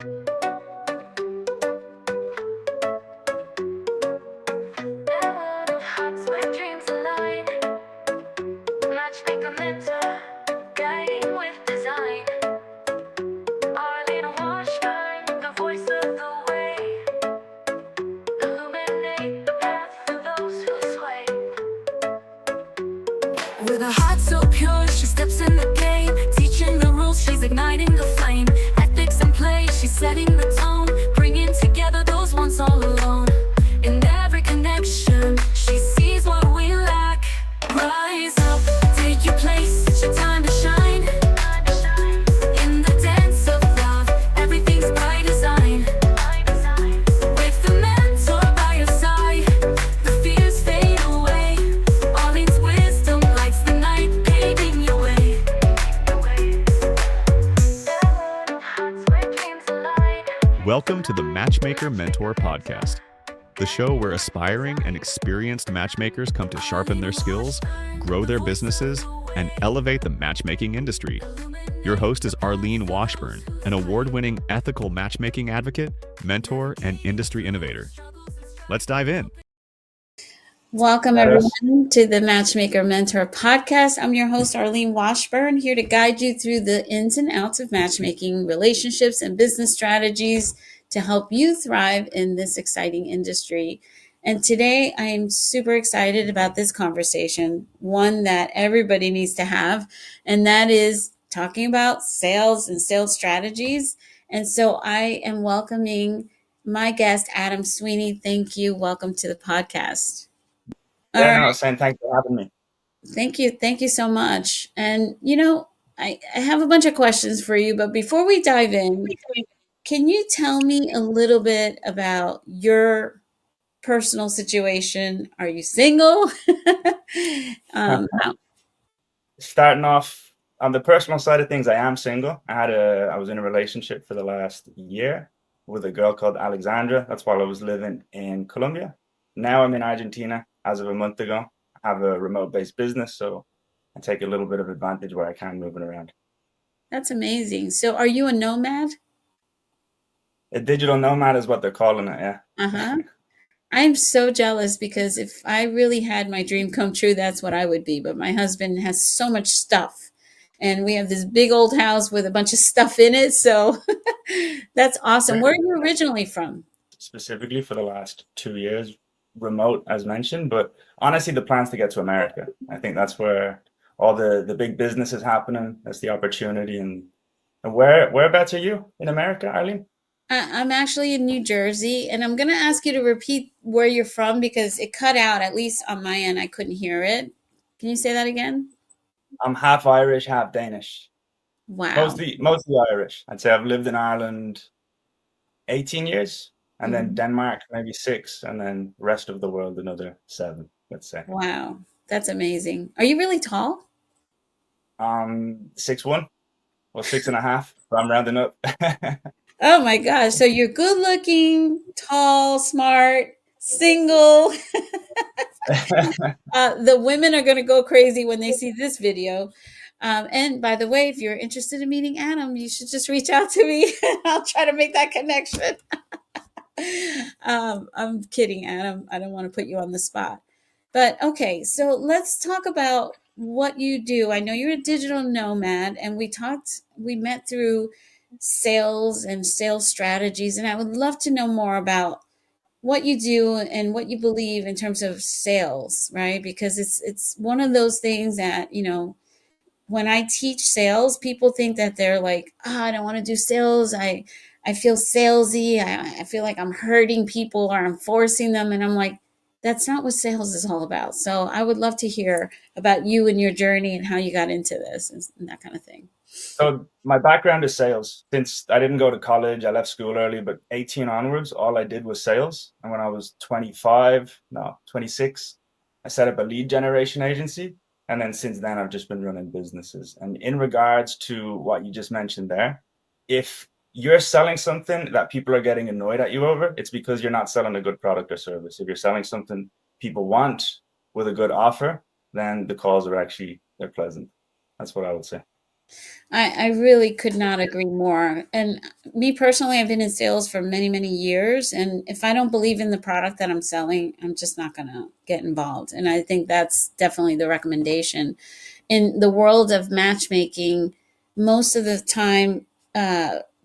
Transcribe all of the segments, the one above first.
Hearts where dreams align. Matchmaker Mentor, guiding with design. Arlene Washburn, the voice of the way. Illuminate the path for those who sway. With a heart so pure, she steps in the game. Teaching the rules, she's igniting the flame. Ethics in play, she's setting the tone. Bringing together those once all alone. In every connection, she sees what we lack. Rise up, take your place, it's your time to shine. In the dance of love, everything's by design. With the mentor by your side, the fears fade away. Arlene's wisdom lights the night, paving your way. Hearts where dreams align. Welcome to the Matchmaker Mentor Podcast, the show where aspiring and experienced matchmakers come to sharpen their skills, grow their businesses, and elevate the matchmaking industry. Your host is Arlene Washburn, an award-winning ethical matchmaking advocate, mentor, and industry innovator. Let's dive in. Welcome, everyone, to the Matchmaker Mentor Podcast. I'm your host, Arlene Washburn, here to guide you through the ins and outs of matchmaking, relationships, and business strategies to help you thrive in this exciting industry. And today, I am super excited about this conversation, one that everybody needs to have, and that is talking about sales and sales strategies. And so I am welcoming my guest, Adam Sweeney. Thank you. Welcome to the podcast. All right. Saying thanks for having me. Thank you. Thank you so much. And, I have a bunch of questions for you, but before we dive in, can you tell me a little bit about your personal situation? Are you single? Starting off on the personal side of things, I am single. I was in a relationship for the last year with a girl called Alexandra. That's while I was living in Colombia. Now I'm in Argentina as of a month ago. I have a remote-based business, so I take a little bit of advantage where I can moving around. That's amazing. So are you a nomad? A digital nomad is what they're calling it, yeah. Uh-huh. I'm so jealous because if I really had my dream come true, that's what I would be. But my husband has so much stuff. And we have this big old house with a bunch of stuff in it. So that's awesome. Where are you originally from? Specifically for the last 2 years, remote as mentioned, but honestly the plans to get to America. I think that's where all the big business is happening. That's the opportunity. And whereabouts are you in America, Arlene? I'm actually in New Jersey, and I'm going to ask you to repeat where you're from because it cut out, at least on my end. I couldn't hear it. Can you say that again? I'm half Irish, half Danish. Wow. Mostly Irish. I'd say I've lived in Ireland 18 years. And then Denmark, maybe 6, and then rest of the world, another 7, let's say. Wow. That's amazing. Are you really tall? 6'1", or 6.5, but I'm rounding up. Oh my gosh. So you're good looking, tall, smart, single. The women are going to go crazy when they see this video. And by the way, if you're interested in meeting Adam, you should just reach out to me. I'll try to make that connection. I'm kidding, Adam. I don't want to put you on the spot. But okay, so let's talk about what you do. I know you're a digital nomad, and we met through sales and sales strategies, and I would love to know more about what you do and what you believe in terms of sales, right? Because it's one of those things that, when I teach sales, people think that they're like, I don't want to do sales. I feel salesy. I feel like I'm hurting people or I'm forcing them. And I'm like, that's not what sales is all about. So I would love to hear about you and your journey and how you got into this and that kind of thing. So my background is sales. Since I didn't go to college, I left school early, but 18 onwards, all I did was sales. And when I was 26, I set up a lead generation agency. And then since then, I've just been running businesses. And in regards to what you just mentioned there, if you're selling something that people are getting annoyed at you over, it's because you're not selling a good product or service. If you're selling something people want with a good offer, then the calls are they're pleasant. That's what I would say. I really could not agree more. And me personally, I've been in sales for many, many years. And if I don't believe in the product that I'm selling, I'm just not going to get involved. And I think that's definitely the recommendation. In the world of matchmaking, most of the time,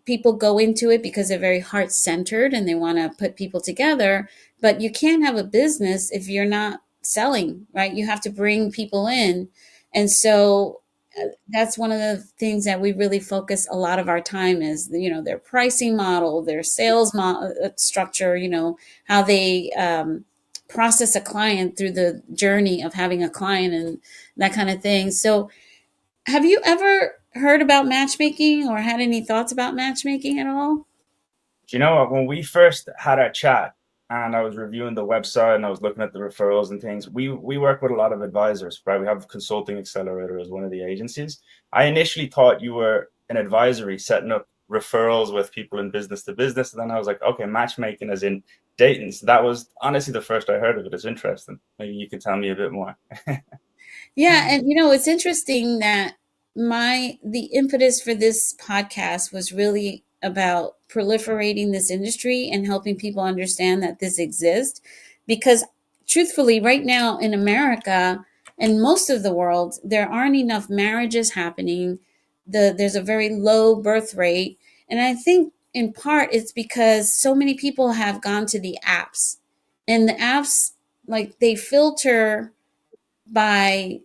people go into it because they're very heart centered and they want to put people together. But you can't have a business if you're not selling, right? You have to bring people in. And so that's one of the things that we really focus a lot of our time is, their pricing model, their sales structure, how they process a client through the journey of having a client and that kind of thing. So have you ever heard about matchmaking or had any thoughts about matchmaking at all? Do you know what? When we first had our chat and I was reviewing the website and I was looking at the referrals and things, we work with a lot of advisors, right? We have Consulting Accelerator as one of the agencies. I initially thought you were an advisory setting up referrals with people in business to business. And then I was like, okay, matchmaking as in dating. So that was honestly the first I heard of it. It's interesting. Maybe you can tell me a bit more. Yeah, and it's interesting that the impetus for this podcast was really about proliferating this industry and helping people understand that this exists, because truthfully right now in America and most of the world there aren't enough marriages happening. There's a very low birth rate, and I think in part it's because so many people have gone to the apps, and the apps, like, they filter by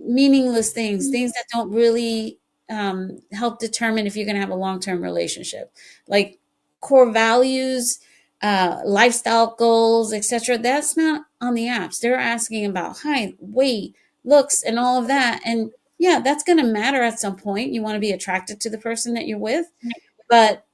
meaningless things that don't really help determine if you're going to have a long-term relationship, like core values, lifestyle goals, etc. That's not on the apps. They're asking about height, weight, looks, and all of that. And yeah, that's going to matter at some point. You want to be attracted to the person that you're with, but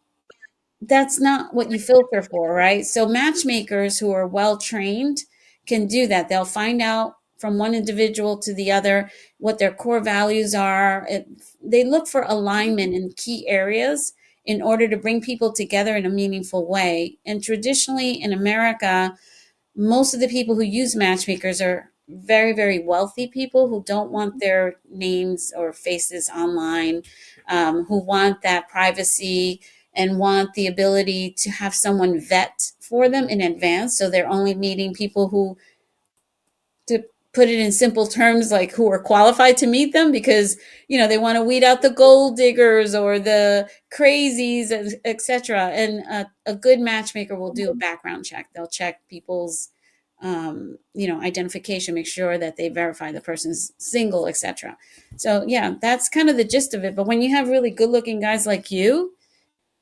that's not what you filter for, right? So matchmakers who are well trained can do that. They'll find out from one individual to the other what their core values are. They look for alignment in key areas in order to bring people together in a meaningful way. And traditionally in America, most of the people who use matchmakers are very, very wealthy people who don't want their names or faces online, who want that privacy and want the ability to have someone vet for them in advance. So they're only meeting people who, to put it in simple terms, like who are qualified to meet them, because they want to weed out the gold diggers or the crazies, etc. And a good matchmaker will do a background check. They'll check people's identification, make sure that they verify the person's single, etc. So yeah, that's kind of the gist of it. But when you have really good looking guys like you,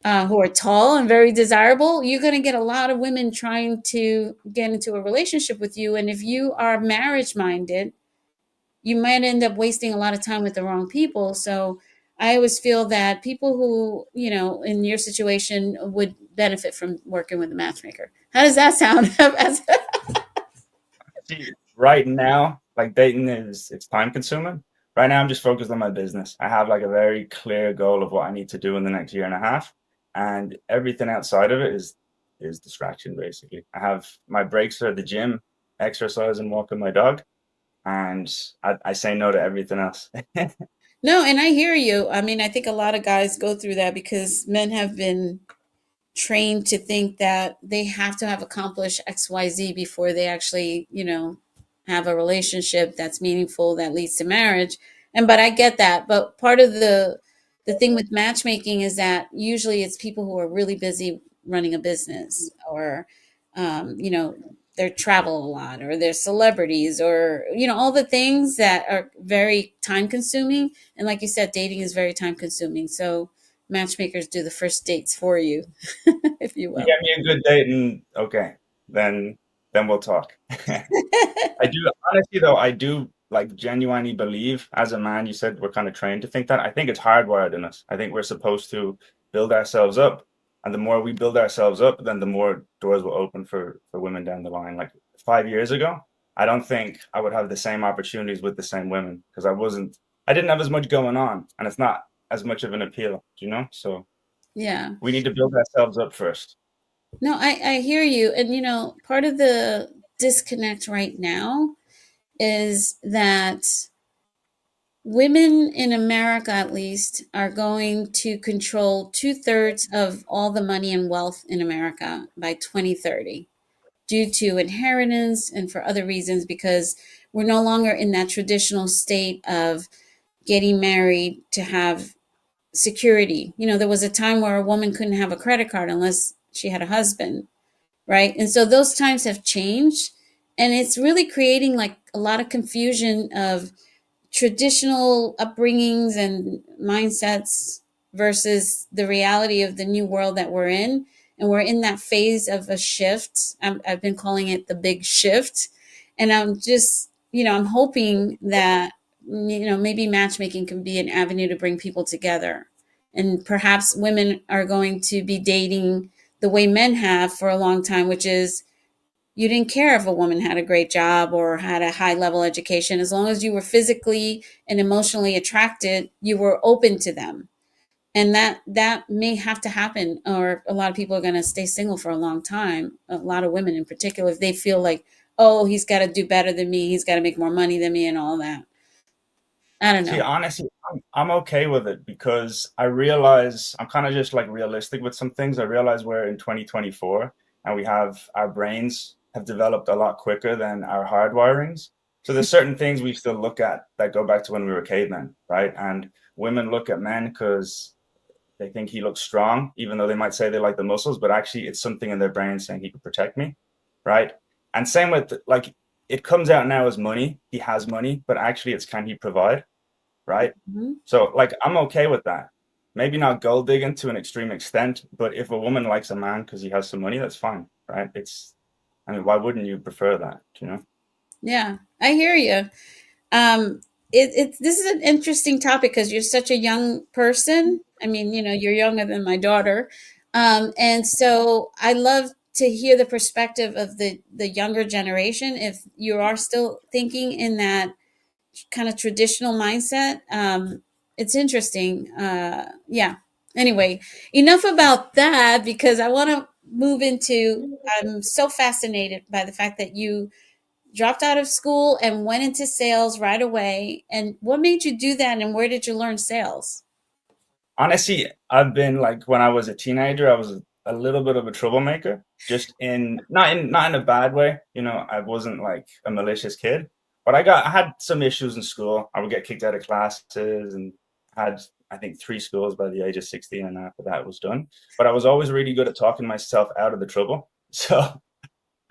who are tall and very desirable, you're going to get a lot of women trying to get into a relationship with you. And if you are marriage minded, you might end up wasting a lot of time with the wrong people. So I always feel that people who, in your situation would benefit from working with a matchmaker. How does that sound? See, right now, like dating it's time consuming. Right now, I'm just focused on my business. I have like a very clear goal of what I need to do in the next year and a half, and everything outside of it is distraction. Basically, I have my breaks are at the gym, exercise, and walking my dog, and I say no to everything else. No, and I hear you. I mean, I think a lot of guys go through that because men have been trained to think that they have to have accomplished XYZ before they actually, have a relationship that's meaningful that leads to marriage. But I get that. But part of the thing with matchmaking is that usually it's people who are really busy running a business, or they travel a lot, or they're celebrities, or all the things that are very time consuming. And like you said, dating is very time consuming. So matchmakers do the first dates for you, if you You will. get me a good date, and okay, then we'll talk. I do honestly though, I do like genuinely believe as a man, you said we're kind of trained to think that. I think it's hardwired in us. I think we're supposed to build ourselves up. And the more we build ourselves up, then the more doors will open for women down the line. Like 5 years ago, I don't think I would have the same opportunities with the same women because I didn't have as much going on, and it's not as much of an appeal, So Yeah. we need to build ourselves up first. No, I hear you. And, part of the disconnect right now is that women in America, at least, are going to control 2/3 of all the money and wealth in America by 2030 due to inheritance and for other reasons, because we're no longer in that traditional state of getting married to have security. There was a time where a woman couldn't have a credit card unless she had a husband, right? And so those times have changed, and it's really creating like a lot of confusion of traditional upbringings and mindsets versus the reality of the new world that we're in. And we're in that phase of a shift. I've been calling it the big shift. And I'm just, I'm hoping that, maybe matchmaking can be an avenue to bring people together. And perhaps women are going to be dating the way men have for a long time, which is you didn't care if a woman had a great job or had a high level education. As long as you were physically and emotionally attracted, you were open to them. And that may have to happen, or a lot of people are going to stay single for a long time. A lot of women in particular, if they feel like, oh, he's got to do better than me, he's got to make more money than me and all that. I don't know. See, honestly, I'm okay with it because I realize I'm kind of just like realistic with some things. I realize we're in 2024 and our brains have developed a lot quicker than our hardwirings. So there's certain things we still look at that go back to when we were cavemen, right? And women look at men because they think he looks strong, even though they might say they like the muscles, but actually it's something in their brain saying he could protect me, right? And same with like, it comes out now as money. He has money, but actually it's can he provide, right? Mm-hmm. So like, I'm okay with that. Maybe not gold digging to an extreme extent, but if a woman likes a man because he has some money, that's fine, right? Why wouldn't you prefer that, Yeah, I hear you. This is an interesting topic because you're such a young person. I mean, you're younger than my daughter. And so I love to hear the perspective of the younger generation. If you are still thinking in that kind of traditional mindset, it's interesting. Yeah. Anyway, enough about that because I want to move into, I'm so fascinated by the fact that you dropped out of school and went into sales right away. And what made you do that? And where did you learn sales? Honestly, I've been like, when I was a teenager, I was a little bit of a troublemaker, just not in a bad way. I wasn't like a malicious kid, but I had some issues in school. I would get kicked out of classes and had, I think, 3 schools by the age of 16. And after that was done, but I was always really good at talking myself out of the trouble. So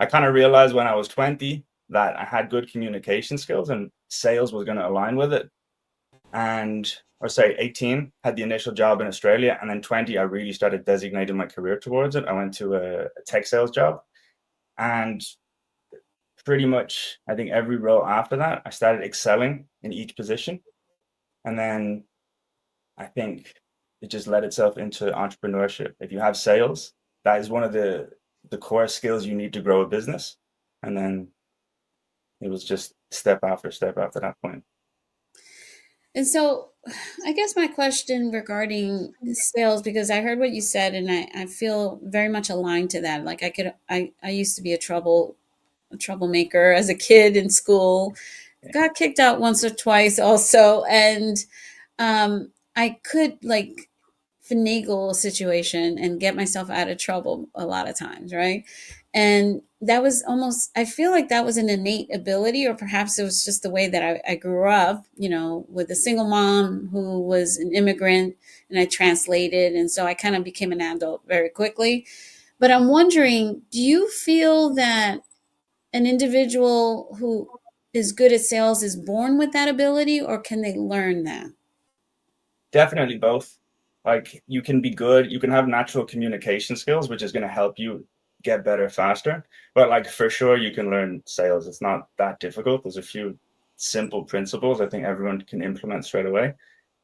I kind of realized when I was 20 that I had good communication skills and sales was going to align with it. And, 18, had the initial job in Australia. And then 20, I really started designating my career towards it. I went to a tech sales job. And pretty much, I think every role after that, I started excelling in each position. And then I think it just led itself into entrepreneurship. If you have sales, that is one of the core skills you need to grow a business. And then it was just step after step after that point. And so I guess my question regarding sales, because I heard what you said and I feel very much aligned to that. Like I used to be a troublemaker as a kid in school, got kicked out once or twice also. And I could like finagle a situation and get myself out of trouble a lot of times, right? And that was almost, I feel like that was an innate ability, or perhaps it was just the way that I grew up, with a single mom who was an immigrant and I translated. And so I kind of became an adult very quickly. But I'm wondering, do you feel that an individual who is good at sales is born with that ability, or can they learn that? Definitely both. Like you can be good, you can have natural communication skills, which is going to help you get better faster. But like for sure, you can learn sales. It's not that difficult. There's a few simple principles I think everyone can implement straight away.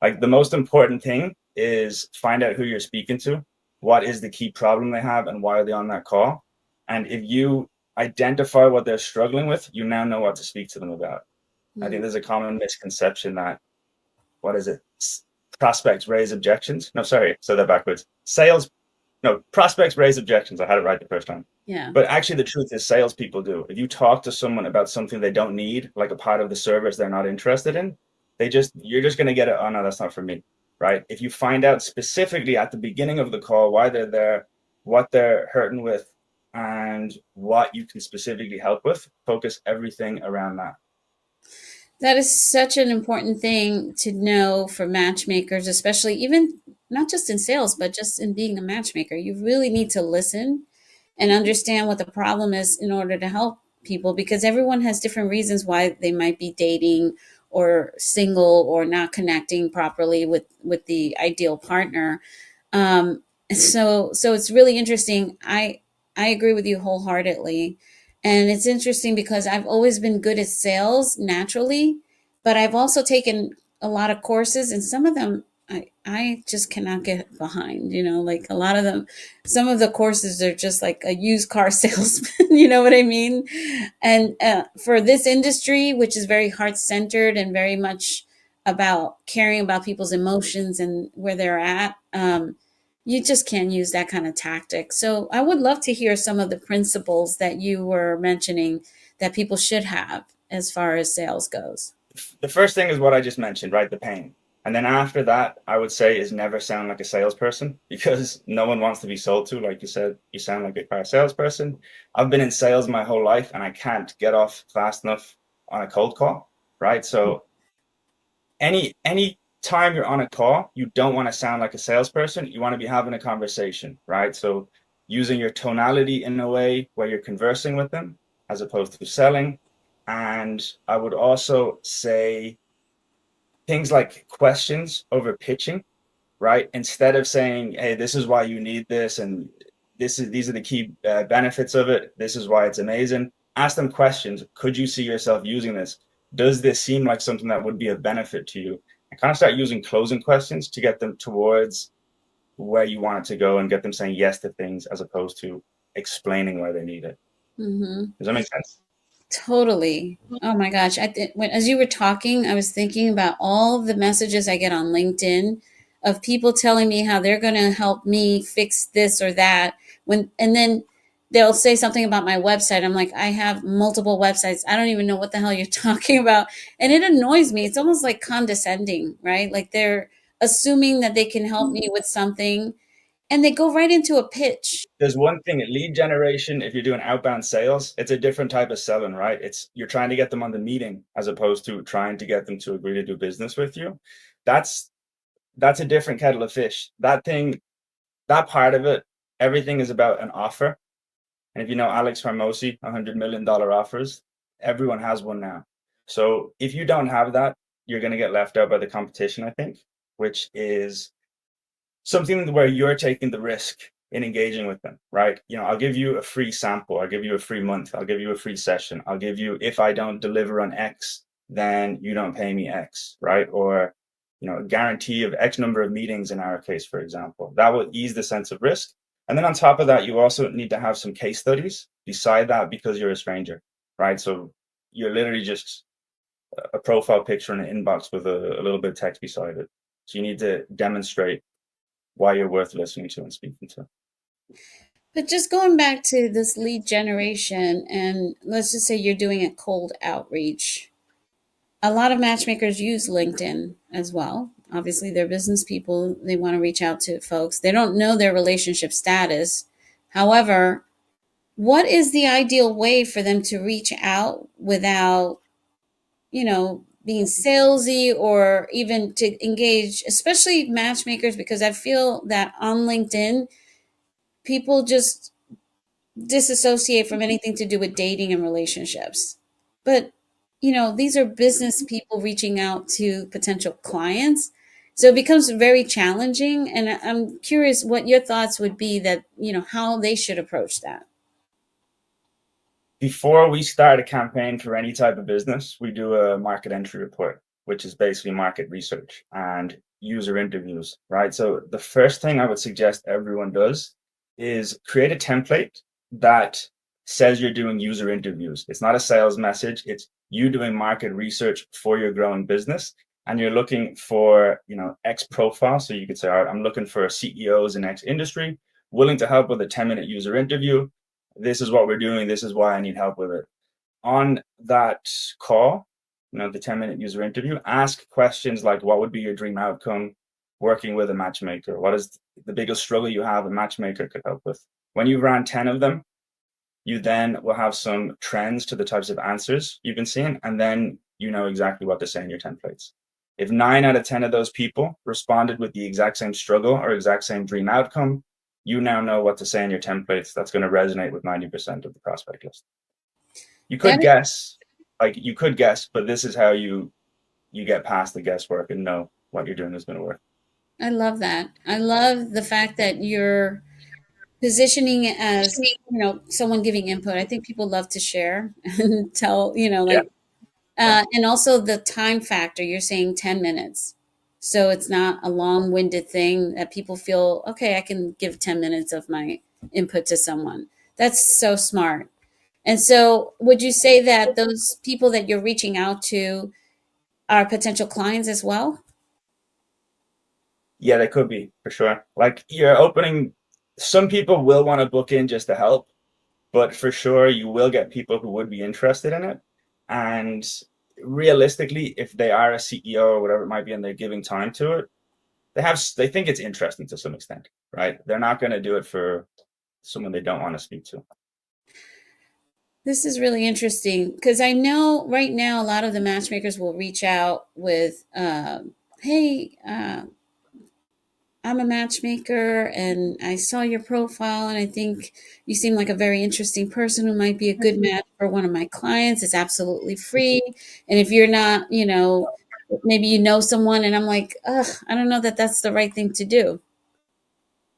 Like the most important thing is find out who you're speaking to, what is the key problem they have, and why are they on that call. And if you identify what they're struggling with, you now know what to speak to them about. I think there's a common misconception that, prospects raise objections. No, sorry, so they're backwards. Prospects raise objections. I had it right the first time. Yeah. But actually the truth is salespeople do. If you talk to someone about something they don't need, like a part of the service they're not interested in, you're just going to get it. Oh no, that's not for me. Right. If you find out specifically at the beginning of the call why they're there, what they're hurting with, and what you can specifically help with, focus everything around that. That is such an important thing to know for matchmakers, especially even not just in sales, but just in being a matchmaker. You really need to listen and understand what the problem is in order to help people, because everyone has different reasons why they might be dating or single or not connecting properly with the ideal partner. So it's really interesting. I agree with you wholeheartedly. And it's interesting because I've always been good at sales naturally, but I've also taken a lot of courses, and some of them I just cannot get behind, like a lot of them, some of the courses are just like a used car salesman, you know what I mean? And for this industry, which is very heart centered and very much about caring about people's emotions and where they're at, you just can't use that kind of tactic. So I would love to hear some of the principles that you were mentioning that people should have as far as sales goes. The first thing is what I just mentioned, right? The pain. And then after that, I would say is never sound like a salesperson, because no one wants to be sold to. Like you said, you sound like a car salesperson. I've been in sales my whole life and I can't get off fast enough on a cold call, right? So any time you're on a call, you don't want to sound like a salesperson. You want to be having a conversation, right? So using your tonality in a way where you're conversing with them as opposed to selling. And I would also say things like questions over pitching, right? Instead of saying, hey, this is why you need this, and these are the key benefits of it, this is why it's amazing. Ask them questions. Could you see yourself using this? Does this seem like something that would be of benefit to you? And kind of start using closing questions to get them towards where you want it to go and get them saying yes to things as opposed to explaining why they need it. Mm-hmm. Does that make sense? Totally. Oh my gosh. As you were talking, I was thinking about all the messages I get on LinkedIn of people telling me how they're going to help me fix this or that. And then they'll say something about my website. I'm like, I have multiple websites. I don't even know what the hell you're talking about. And it annoys me. It's almost like condescending, right? Like they're assuming that they can help me with something, and they go right into a pitch. There's one thing, lead generation, if you're doing outbound sales, it's a different type of selling, right? You're trying to get them on the meeting as opposed to trying to get them to agree to do business with you. That's a different kettle of fish. That part of it, everything is about an offer. And if you know Alex Hormozi, $100 million offers, everyone has one now. So if you don't have that, you're going to get left out by the competition, I think, which is something where you're taking the risk in engaging with them, right? I'll give you a free sample. I'll give you a free month. I'll give you a free session. I'll give you, if I don't deliver on X, then you don't pay me X, right? Or, a guarantee of X number of meetings in our case, for example. That will ease the sense of risk. And then on top of that, you also need to have some case studies beside that, because you're a stranger, right? So you're literally just a profile picture in an inbox with a little bit of text beside it. So you need to demonstrate why you're worth listening to and speaking to. But just going back to this lead generation, and let's just say you're doing a cold outreach. A lot of matchmakers use LinkedIn as well. Obviously, they're business people. They want to reach out to folks. They don't know their relationship status. However, what is the ideal way for them to reach out without, being salesy, or even to engage, especially matchmakers? Because I feel that on LinkedIn, people just disassociate from anything to do with dating and relationships. But, these are business people reaching out to potential clients. So it becomes very challenging. And I'm curious what your thoughts would be that, how they should approach that. Before we start a campaign for any type of business, we do a market entry report, which is basically market research and user interviews, right? So the first thing I would suggest everyone does is create a template that says you're doing user interviews. It's not a sales message. It's you doing market research for your growing business. And you're looking for, X profile. So you could say, all right, I'm looking for CEOs in X industry, willing to help with a 10-minute user interview. This is what we're doing. This is why I need help with it. On that call, the 10-minute user interview, ask questions like, what would be your dream outcome working with a matchmaker? What is the biggest struggle you have a matchmaker could help with? When you ran 10 of them, you then will have some trends to the types of answers you've been seeing, and then you know exactly what to say in your templates. If 9 out of 10 of those people responded with the exact same struggle or exact same dream outcome, you now know what to say in your templates that's going to resonate with 90% of the prospect list. You could guess, but this is how you get past the guesswork and know what you're doing is going to work. I love that. I love the fact that you're positioning it as, someone giving input. I think people love to share and tell, and also the time factor. You're saying 10 minutes. So it's not a long-winded thing that people feel, okay, I can give 10 minutes of my input to someone. That's so smart. And so would you say that those people that you're reaching out to are potential clients as well? Yeah, they could be, for sure. Like, you're opening, some people will want to book in just to help, but for sure you will get people who would be interested in it. And realistically, if they are a CEO or whatever it might be and they're giving time to it, they think it's interesting to some extent, right? They're not going to do it for someone they don't want to speak to. This is really interesting because I know right now a lot of the matchmakers will reach out with, hey, I'm a matchmaker and I saw your profile and I think you seem like a very interesting person who might be a good match for one of my clients. It's absolutely free. And if you're not, maybe you know someone, and I'm like, ugh, I don't know that that's the right thing to do.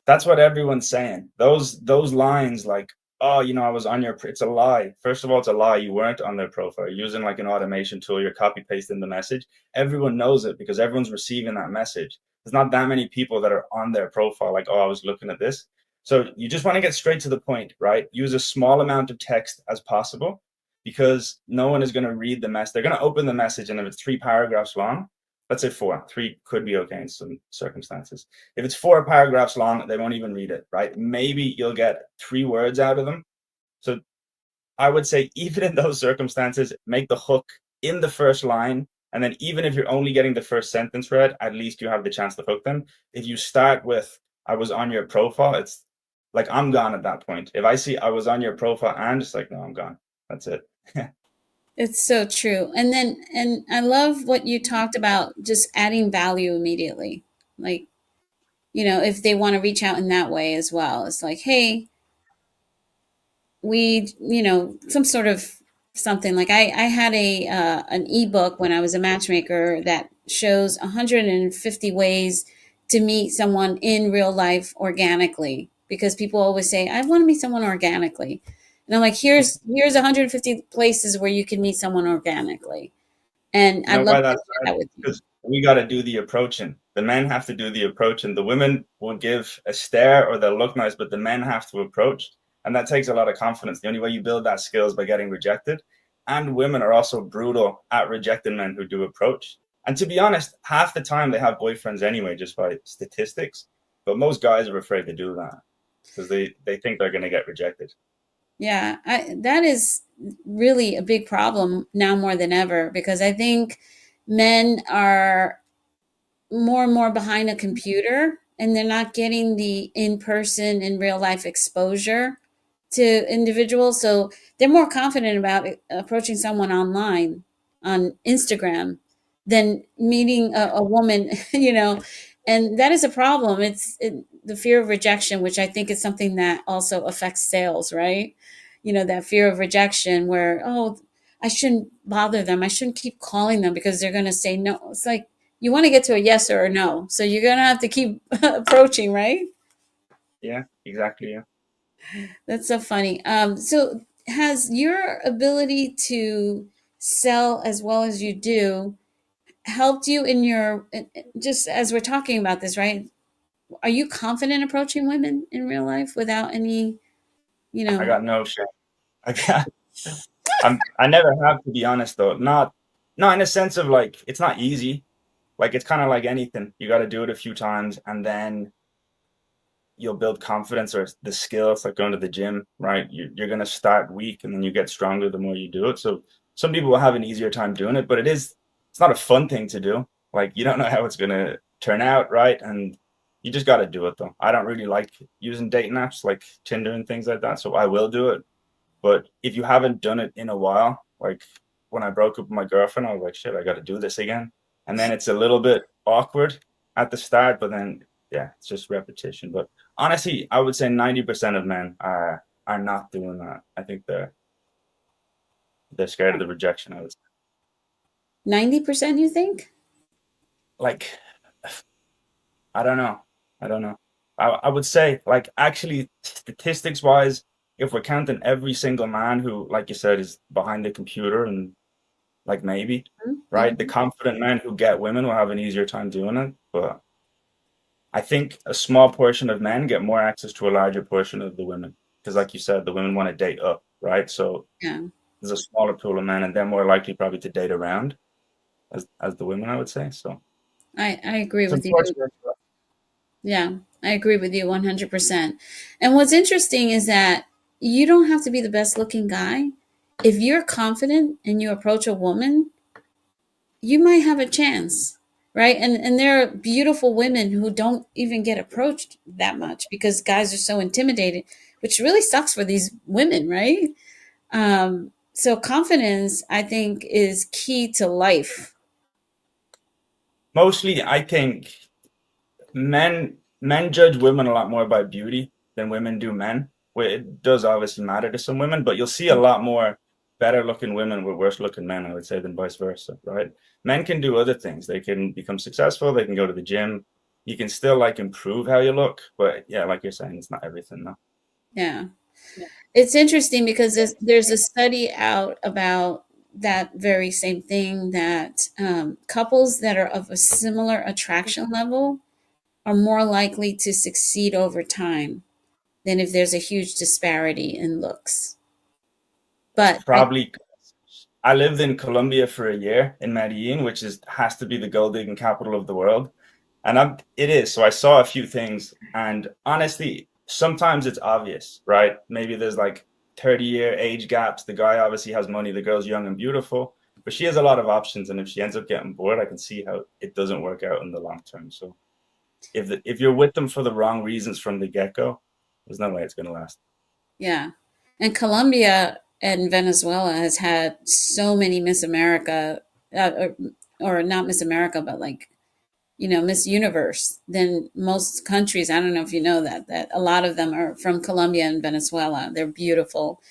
That's what everyone's saying. Those lines like, oh, I was on your, it's a lie. First of all, it's a lie. You weren't on their profile. You're using like an automation tool. You're copy pasting the message. Everyone knows it because everyone's receiving that message. There's not that many people that are on their profile like, oh, I was looking at this. So you just want to get straight to the point, right? Use a small amount of text as possible because no one is going to read the message. They're going to open the message, and if it's 3 paragraphs long, let's say 4, 3 could be okay in some circumstances. If it's 4 paragraphs long, they won't even read it, right? Maybe you'll get 3 words out of them. So I would say even in those circumstances, make the hook in the first line. And then even if you're only getting the first sentence read, at least you have the chance to hook them. If you start with, I was on your profile, it's like, I'm gone at that point. If I see I was on your profile, I'm just like, no, I'm gone. That's it. It's so true. And I love what you talked about, just adding value immediately. Like, if they want to reach out in that way as well, it's like, hey, we, some sort of something like I had an ebook when I was a matchmaker that shows 150 ways to meet someone in real life organically, because people always say, I want to meet someone organically. And I'm like, here's 150 places where you can meet someone organically. And I love that with you. Because we got to do the approaching. The men have to do the approaching. The women will give a stare or they'll look nice, but the men have to approach. And that takes a lot of confidence. The only way you build that skill is by getting rejected. And women are also brutal at rejecting men who do approach. And to be honest, half the time they have boyfriends anyway, just by statistics. But most guys are afraid to do that because they think they're going to get rejected. Yeah, that is really a big problem now more than ever, because I think men are more and more behind a computer and they're not getting the in-person, in real life exposure to individuals. So they're more confident about approaching someone online on Instagram than meeting a woman, and that is a problem. It's the fear of rejection, which I think is something that also affects sales, right? That fear of rejection where, oh, I shouldn't bother them. I shouldn't keep calling them because they're going to say no. It's like, you want to get to a yes or a no. So you're going to have to keep approaching, right? Yeah, exactly. Yeah. That's so funny. So has your ability to sell as well as you do helped you in your, just as we're talking about this, right? Are you confident approaching women in real life without any, I got no shame. I never have, to be honest, though. Not in a sense of like, it's not easy. Like, it's kind of like anything. You got to do it a few times and then you'll build confidence or the skill. It's like going to the gym, right? You're going to start weak and then you get stronger the more you do it. So some people will have an easier time doing it, but it's not a fun thing to do. Like, you don't know how it's going to turn out, right? And you just got to do it, though. I don't really like using dating apps like Tinder and things like that, so I will do it. But if you haven't done it in a while, like when I broke up with my girlfriend, I was like, shit, I got to do this again. And then it's a little bit awkward at the start, but then, yeah, it's just repetition. But honestly, I would say 90% of men are not doing that. I think they're scared of the rejection, I would say. 90%, you think? Like, I don't know. I would say, like, actually, statistics wise, if we're counting every single man who, like you said, is behind the computer and like maybe, right? The confident men who get women will have an easier time doing it. But I think a small portion of men get more access to a larger portion of the women. Because like you said, the women want to date up, right? So Yeah. there's a smaller pool of men and they're more likely probably to date around as the women, I would say. So I agree it's with you. unfortunate. Yeah, I agree with you 100%. And what's interesting is that you don't have to be the best looking guy. If you're confident and you approach a woman, you might have a chance, right? And there are beautiful women who don't even get approached that much because guys are so intimidated, which really sucks for these women, right? So confidence, I think, is key to life. Mostly, I think men judge women a lot more by beauty than women do men. Well, it does obviously matter to some women, but you'll see a lot more better looking women with worse looking men, I would say, than vice versa, right? Men can do other things. They can become successful. They can go to the gym. You can still like improve how you look, but yeah, like you're saying, it's not everything, no. Yeah. It's interesting because there's a study out about that very same thing that couples that are of a similar attraction level are more likely to succeed over time than if there's a huge disparity in looks. But Probably, I lived in Colombia for a year in Medellin, which has to be the gold digging capital of the world. And it is. So I saw a few things. And honestly, sometimes it's obvious, right? Maybe there's like 30-year age gaps. The guy obviously has money. The girl's young and beautiful. But she has a lot of options. And if she ends up getting bored, I can see how it doesn't work out in the long term. So if you're with them for the wrong reasons from the get-go, there's no way it's going to last. yeah. And Colombia and Venezuela has had so many Miss America, or not Miss America, but like, Miss Universe than most countries. I don't know if you know that a lot of them are from Colombia and Venezuela. They're beautiful.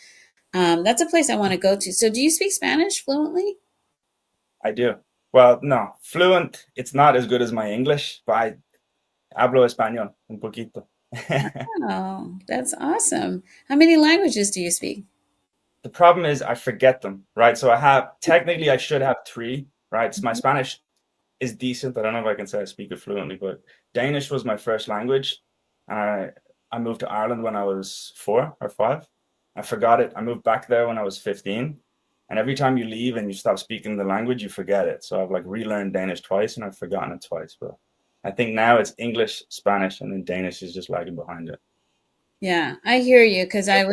That's a place I want to go to. So do you speak Spanish fluently? I do. Well, no, fluent. It's not as good as my English, but I hablo español un poquito. Oh, that's awesome. How many languages do you speak? The problem is I forget them, right? So technically I should have three, right? So my Spanish is decent. I don't know if I can say I speak it fluently, but Danish was my first language. I moved to Ireland when I was 4 or 5. I forgot it. I moved back there when I was 15. And every time you leave and you stop speaking the language, you forget it. So I've like relearned Danish twice and I've forgotten it twice. But I think now it's English, Spanish, and then Danish is just lagging behind it. Yeah, I hear you because I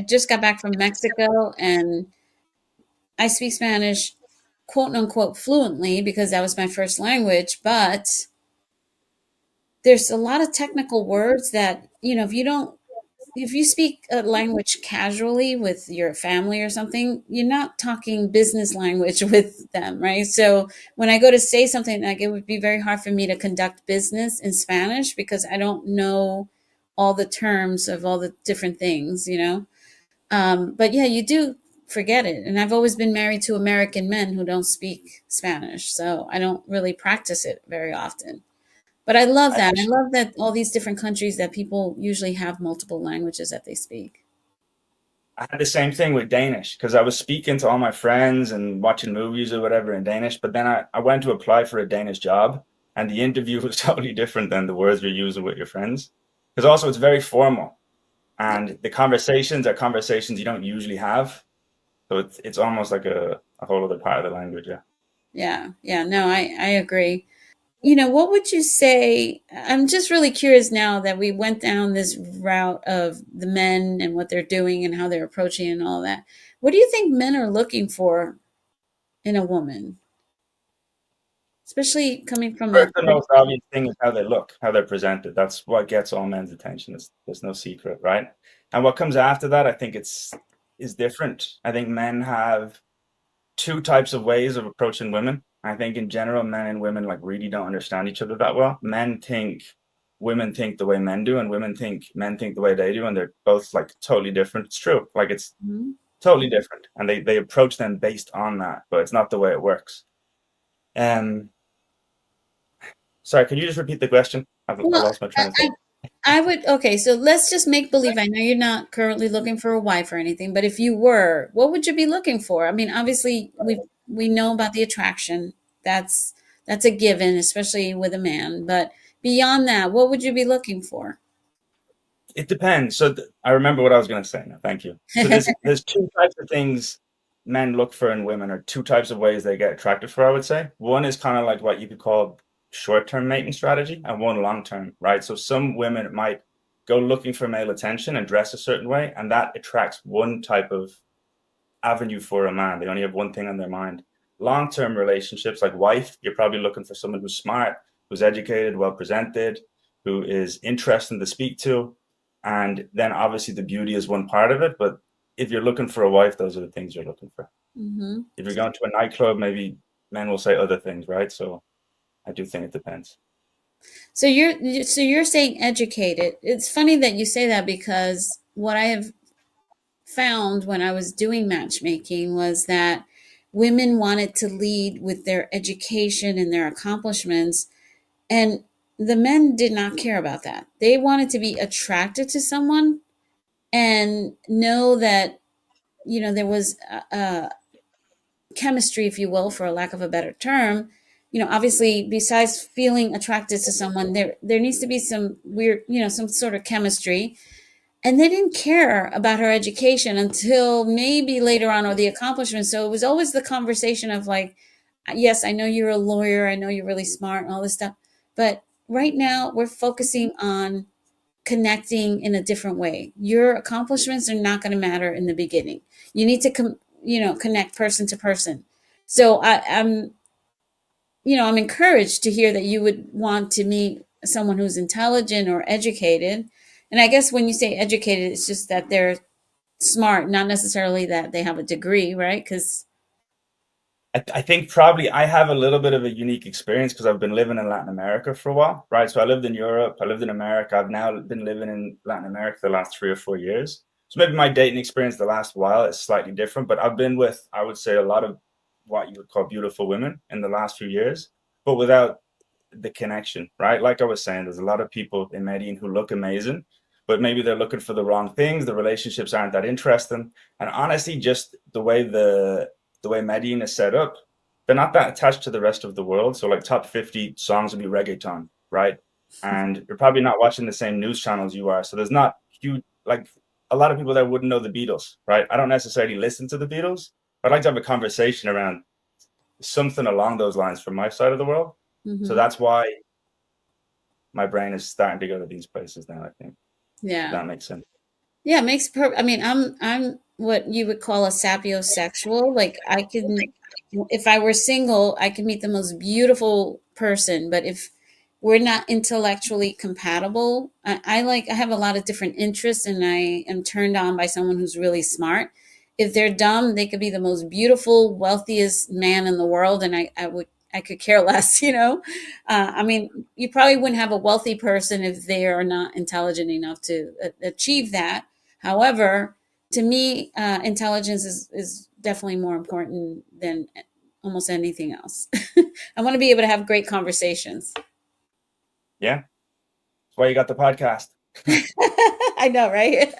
just got back from Mexico and I speak Spanish, quote unquote, fluently because that was my first language. But there's a lot of technical words that, if you speak a language casually with your family or something, you're not talking business language with them, right? So when I go to say something, like, it would be very hard for me to conduct business in Spanish because I don't know all the terms of all the different things, But yeah, you do forget it. And I've always been married to American men who don't speak Spanish, so I don't really practice it very often. But I love that. I love that all these different countries that people usually have multiple languages that they speak. I had the same thing with Danish because I was speaking to all my friends and watching movies or whatever in Danish. But then I went to apply for a Danish job and the interview was totally different than the words you're using with your friends. Because also it's very formal and the conversations are conversations you don't usually have. So it's almost like a whole other part of the language. Yeah. Yeah. No, I agree. What would you say? I'm just really curious now that we went down this route of the men and what they're doing and how they're approaching and all that. What do you think men are looking for in a woman, especially coming from a First and most obvious thing is how they look, how they're presented. That's what gets all men's attention. There's no secret, right? And what comes after that, I think is different. I think men have two types of ways of approaching women. I think in general, men and women like really don't understand each other that well. Women think the way men do, and men think the way they do, and they're both like totally different. It's true. Like it's Mhm. totally different. And they approach them based on that, but it's not the way it works. Sorry, can you just repeat the question? I Well, lost my train of thought. I would, okay, so let's just make believe. I know you're not currently looking for a wife or anything, but if you were, what would you be looking for? I mean, obviously we know about the attraction. That's a given, especially with a man, but beyond that, what would you be looking for? It depends. So I remember what I was going to say now. Thank you. So there's two types of things men look for in women, or two types of ways they get attracted for, I would say. One is kind of like what you could call short-term mating strategy, and one long-term, right? So some women might go looking for male attention and dress a certain way, and that attracts one type of avenue for a man. They only have one thing on their mind. Long-term relationships, like wife, you're probably looking for someone who's smart, who's educated, well presented, who is interesting to speak to. And then obviously the beauty is one part of it. But if you're looking for a wife, those are the things you're looking for. Hmm. If you're going to a nightclub, maybe men will say other things, right? So I do think it depends. So you're saying educated. It's funny that you say that, because what I have found when I was doing matchmaking was that women wanted to lead with their education and their accomplishments, and the men did not care about that. They wanted to be attracted to someone and know that, there was a chemistry, if you will, for a lack of a better term. Obviously, besides feeling attracted to someone, there needs to be some weird, some sort of chemistry. And they didn't care about her education until maybe later on, or the accomplishments. So it was always the conversation of like, yes, I know you're a lawyer, I know you're really smart and all this stuff, but right now we're focusing on connecting in a different way. Your accomplishments are not going to matter in the beginning. You need to connect person to person. So I'm encouraged to hear that you would want to meet someone who's intelligent or educated. And I guess when you say educated, it's just that they're smart, not necessarily that they have a degree, right? Because I think probably I have a little bit of a unique experience because I've been living in Latin America for a while, right? So I lived in Europe, I lived in America. I've now been living in Latin America the last 3 or 4 years. So maybe my dating experience the last while is slightly different, but I've been with, I would say, a lot of what you would call beautiful women in the last few years, but without the connection, right? Like I was saying, there's a lot of people in Medellin who look amazing, but maybe they're looking for the wrong things. The relationships aren't that interesting. And honestly, just the way Medellin is set up, they're not that attached to the rest of the world. So like top 50 songs would be reggaeton, right? And you're probably not watching the same news channels you are. So there's not huge, like a lot of people that wouldn't know the Beatles, right? I don't necessarily listen to the Beatles. I'd like to have a conversation around something along those lines from my side of the world. So that's why my brain is starting to go to these places now, I think. yeah, That makes sense. yeah, it makes I mean, I'm what you would call a sapiosexual. Like I can, if I were single, I could meet the most beautiful person, but if we're not intellectually compatible, I have a lot of different interests, and I am turned on by someone who's really smart. If they're dumb, they could be the most beautiful, wealthiest man in the world, and I could care less, I mean, you probably wouldn't have a wealthy person if they are not intelligent enough to achieve that. However, to me, intelligence is definitely more important than almost anything else. I want to be able to have great conversations. Yeah. That's why you got the podcast. I know, right?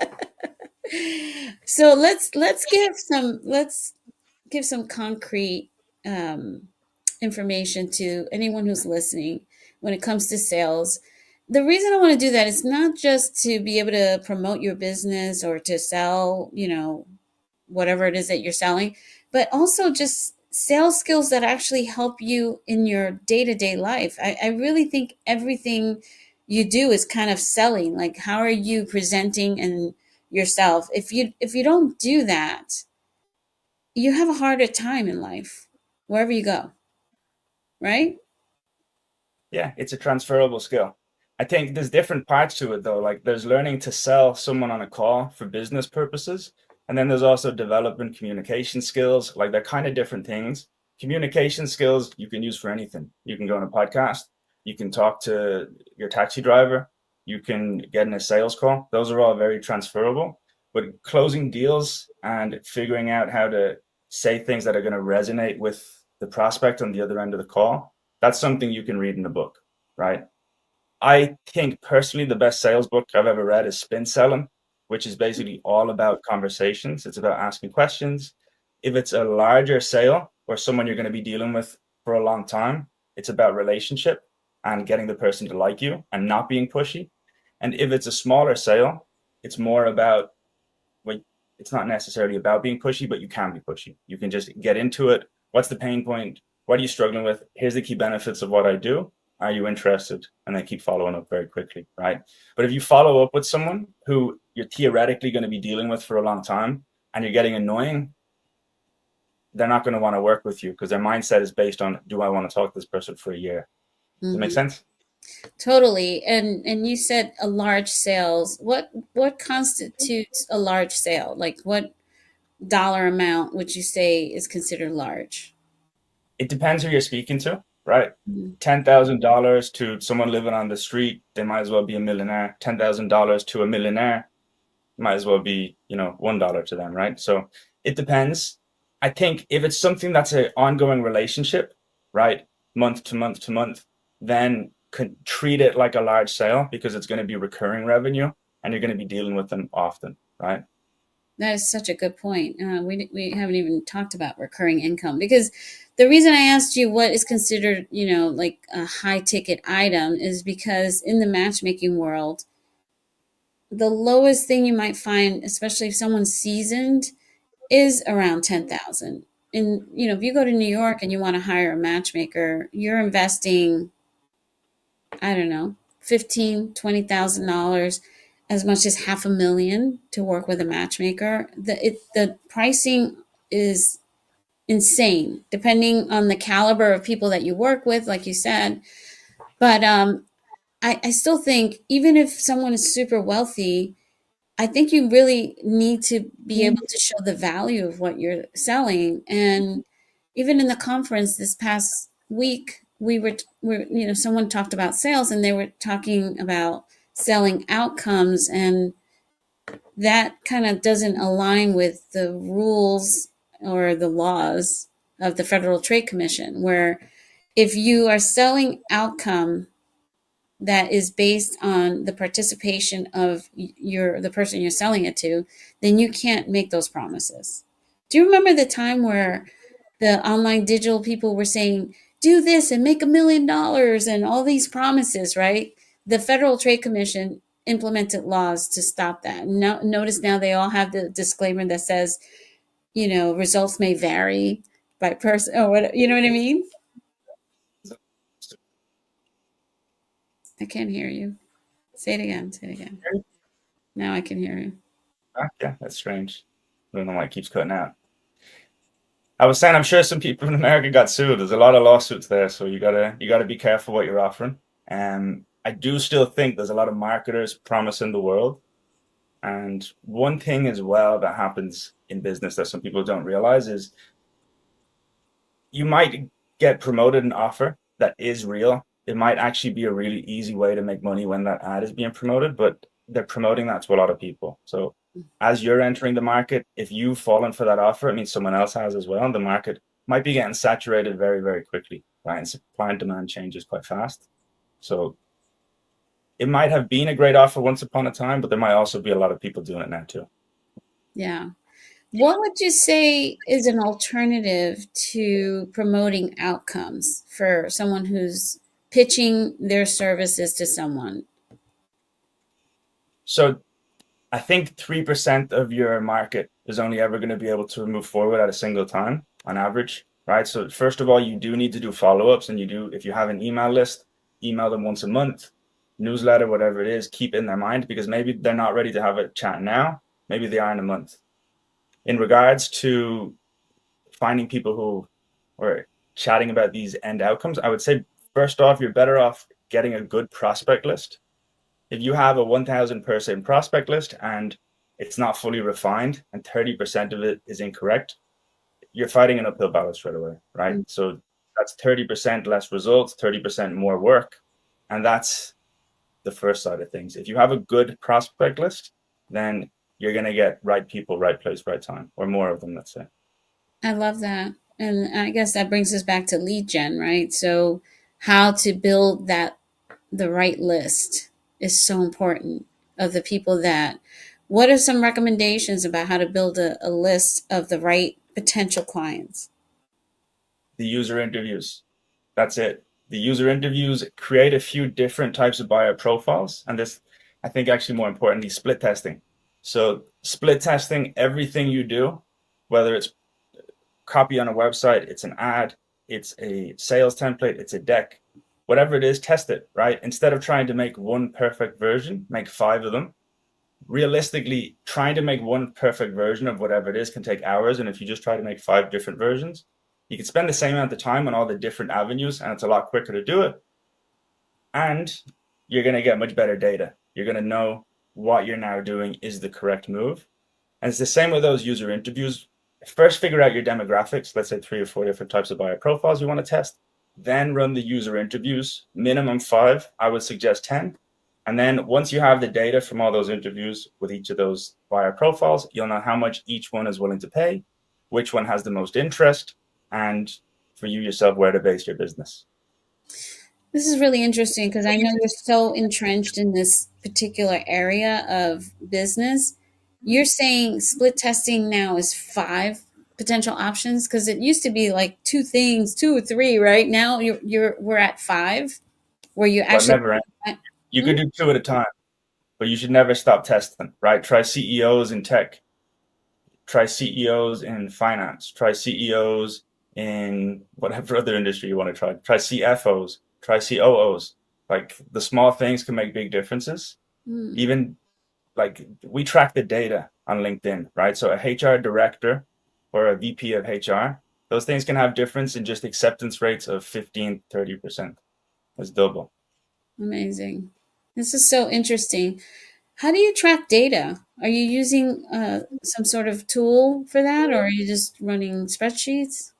So let's give some concrete information to anyone who's listening when it comes to sales. The reason I want to do that is not just to be able to promote your business or to sell, whatever it is that you're selling, but also just sales skills that actually help you in your day-to-day life. I really think everything you do is kind of selling. Like, how are you presenting and yourself? If you don't do that, you have a harder time in life wherever you go, right? Yeah, it's a transferable skill. I think there's different parts to it though. Like there's learning to sell someone on a call for business purposes. And then there's also developing communication skills. Like they're kind of different things. Communication skills you can use for anything. You can go on a podcast, you can talk to your taxi driver, you can get in a sales call. Those are all very transferable. But closing deals and figuring out how to say things that are going to resonate with the prospect on the other end of the call, that's something you can read in a book, right? I think personally the best sales book I've ever read is Spin Selling, which is basically all about conversations. It's about asking questions. If it's a larger sale or someone you're going to be dealing with for a long time, it's about relationship and getting the person to like you and not being pushy. And if it's a smaller sale, it's more about, well, it's not necessarily about being pushy, but you can be pushy. You can just get into it. What's the pain point? What are you struggling with? Here's the key benefits of what I do. Are you interested? And then keep following up very quickly, right? But if you follow up with someone who you're theoretically going to be dealing with for a long time and you're getting annoying, they're not going to want to work with you because their mindset is based on, do I want to talk to this person for a year? Does that make sense? Totally. And you said a large sales. What constitutes a large sale? Like what dollar amount would you say is considered large? It depends who you're speaking to, right? Mhm. $10,000 to someone living on the street, they might as well be a millionaire. $10,000 to a millionaire might as well be, $1 to them, right? So it depends. I think if it's something that's an ongoing relationship, right, month to month to month, then could treat it like a large sale because it's going to be recurring revenue and you're going to be dealing with them often, right? That is such a good point. We haven't even talked about recurring income because the reason I asked you what is considered, like a high ticket item is because in the matchmaking world, the lowest thing you might find, especially if someone's seasoned, is around 10,000. And if you go to New York and you want to hire a matchmaker, you're investing, I don't know, $15,000, $20,000, as much as $500,000 to work with a matchmaker. The pricing is insane, depending on the caliber of people that you work with, like you said. But I still think even if someone is super wealthy, I think you really need to be able to show the value of what you're selling. And even in the conference this past week, someone talked about sales and they were talking about selling outcomes, and that kind of doesn't align with the rules or the laws of the Federal Trade Commission, where if you are selling outcome that is based on the participation of the person you're selling it to, then you can't make those promises. Do you remember the time where the online digital people were saying, do this and make $1 million and all these promises, right? The Federal Trade Commission implemented laws to stop that. Notice now they all have the disclaimer that says, results may vary by person or what, you know what I mean? I can't hear you. Say it again. Say it again. Now I can hear you. Yeah, that's strange. I don't know why it keeps cutting out. I was saying, I'm sure some people in America got sued. There's a lot of lawsuits there, so you gotta be careful what you're offering. I do still think there's a lot of marketers promising the world. And one thing as well that happens in business that some people don't realize is you might get promoted an offer that is real. It might actually be a really easy way to make money when that ad is being promoted, but they're promoting that to a lot of people. So as you're entering the market, if you've fallen for that offer, it means someone else has as well. And the market might be getting saturated very, very quickly, right? And supply and demand changes quite fast. So it might have been a great offer once upon a time, but there might also be a lot of people doing it now too. Yeah. What would you say is an alternative to promoting outcomes for someone who's pitching their services to someone? So I think 3% of your market is only ever going to be able to move forward at a single time on average, right? So first of all, you do need to do follow-ups, and if you have an email list, email them once a month, newsletter, whatever it is, keep in their mind because maybe they're not ready to have a chat now. Maybe they are in a month. In regards to finding people who are chatting about these end outcomes, I would say, first off, you're better off getting a good prospect list. If you have a 1,000 person prospect list and it's not fully refined and 30% of it is incorrect, you're fighting an uphill battle straight away, right? Mm. So that's 30% less results, 30% more work. And that's the first side of things. If you have a good prospect list, then you're going to get right people, right place, right time, or more of them, let's say. I love that. And I guess that brings us back to lead gen, right? So how to build the right list is so important of the people that, what are some recommendations about how to build a list of the right potential clients? The user interviews. That's it. The user interviews, create a few different types of buyer profiles. And this, I think actually more importantly, split testing. So split testing everything you do, whether it's copy on a website, it's an ad, it's a sales template, it's a deck, whatever it is, test it, right? Instead of trying to make one perfect version, make 5 of them. Realistically, trying to make one perfect version of whatever it is can take hours. And if you just try to make 5 different versions, you can spend the same amount of time on all the different avenues, and it's a lot quicker to do it. And you're going to get much better data. You're going to know what you're now doing is the correct move. And it's the same with those user interviews. First, figure out your demographics. Let's say 3 or 4 different types of buyer profiles you want to test. Then run the user interviews, minimum 5. I would suggest 10. And then once you have the data from all those interviews with each of those buyer profiles, you'll know how much each one is willing to pay, which one has the most interest, and for you yourself, where to base your business. This is really interesting because I know you're so entrenched in this particular area of business. You're saying split testing now is 5 potential options, because it used to be like 2 things, 2 or 3, right? Now we're at 5 where you But actually. never end. You could do 2 at a time, but you should never stop testing, right? Try CEOs in tech, try CEOs in finance, try CEOs in whatever other industry you want to try CFOs, try COOs. Like, the small things can make big differences. Even like, we track the data on LinkedIn, right? So a HR director or a VP of HR, those things can have difference in just acceptance rates of 15, 30%. That's double. Amazing. This is so interesting. How do you track data? Are you using some sort of tool for that, or are you just running spreadsheets?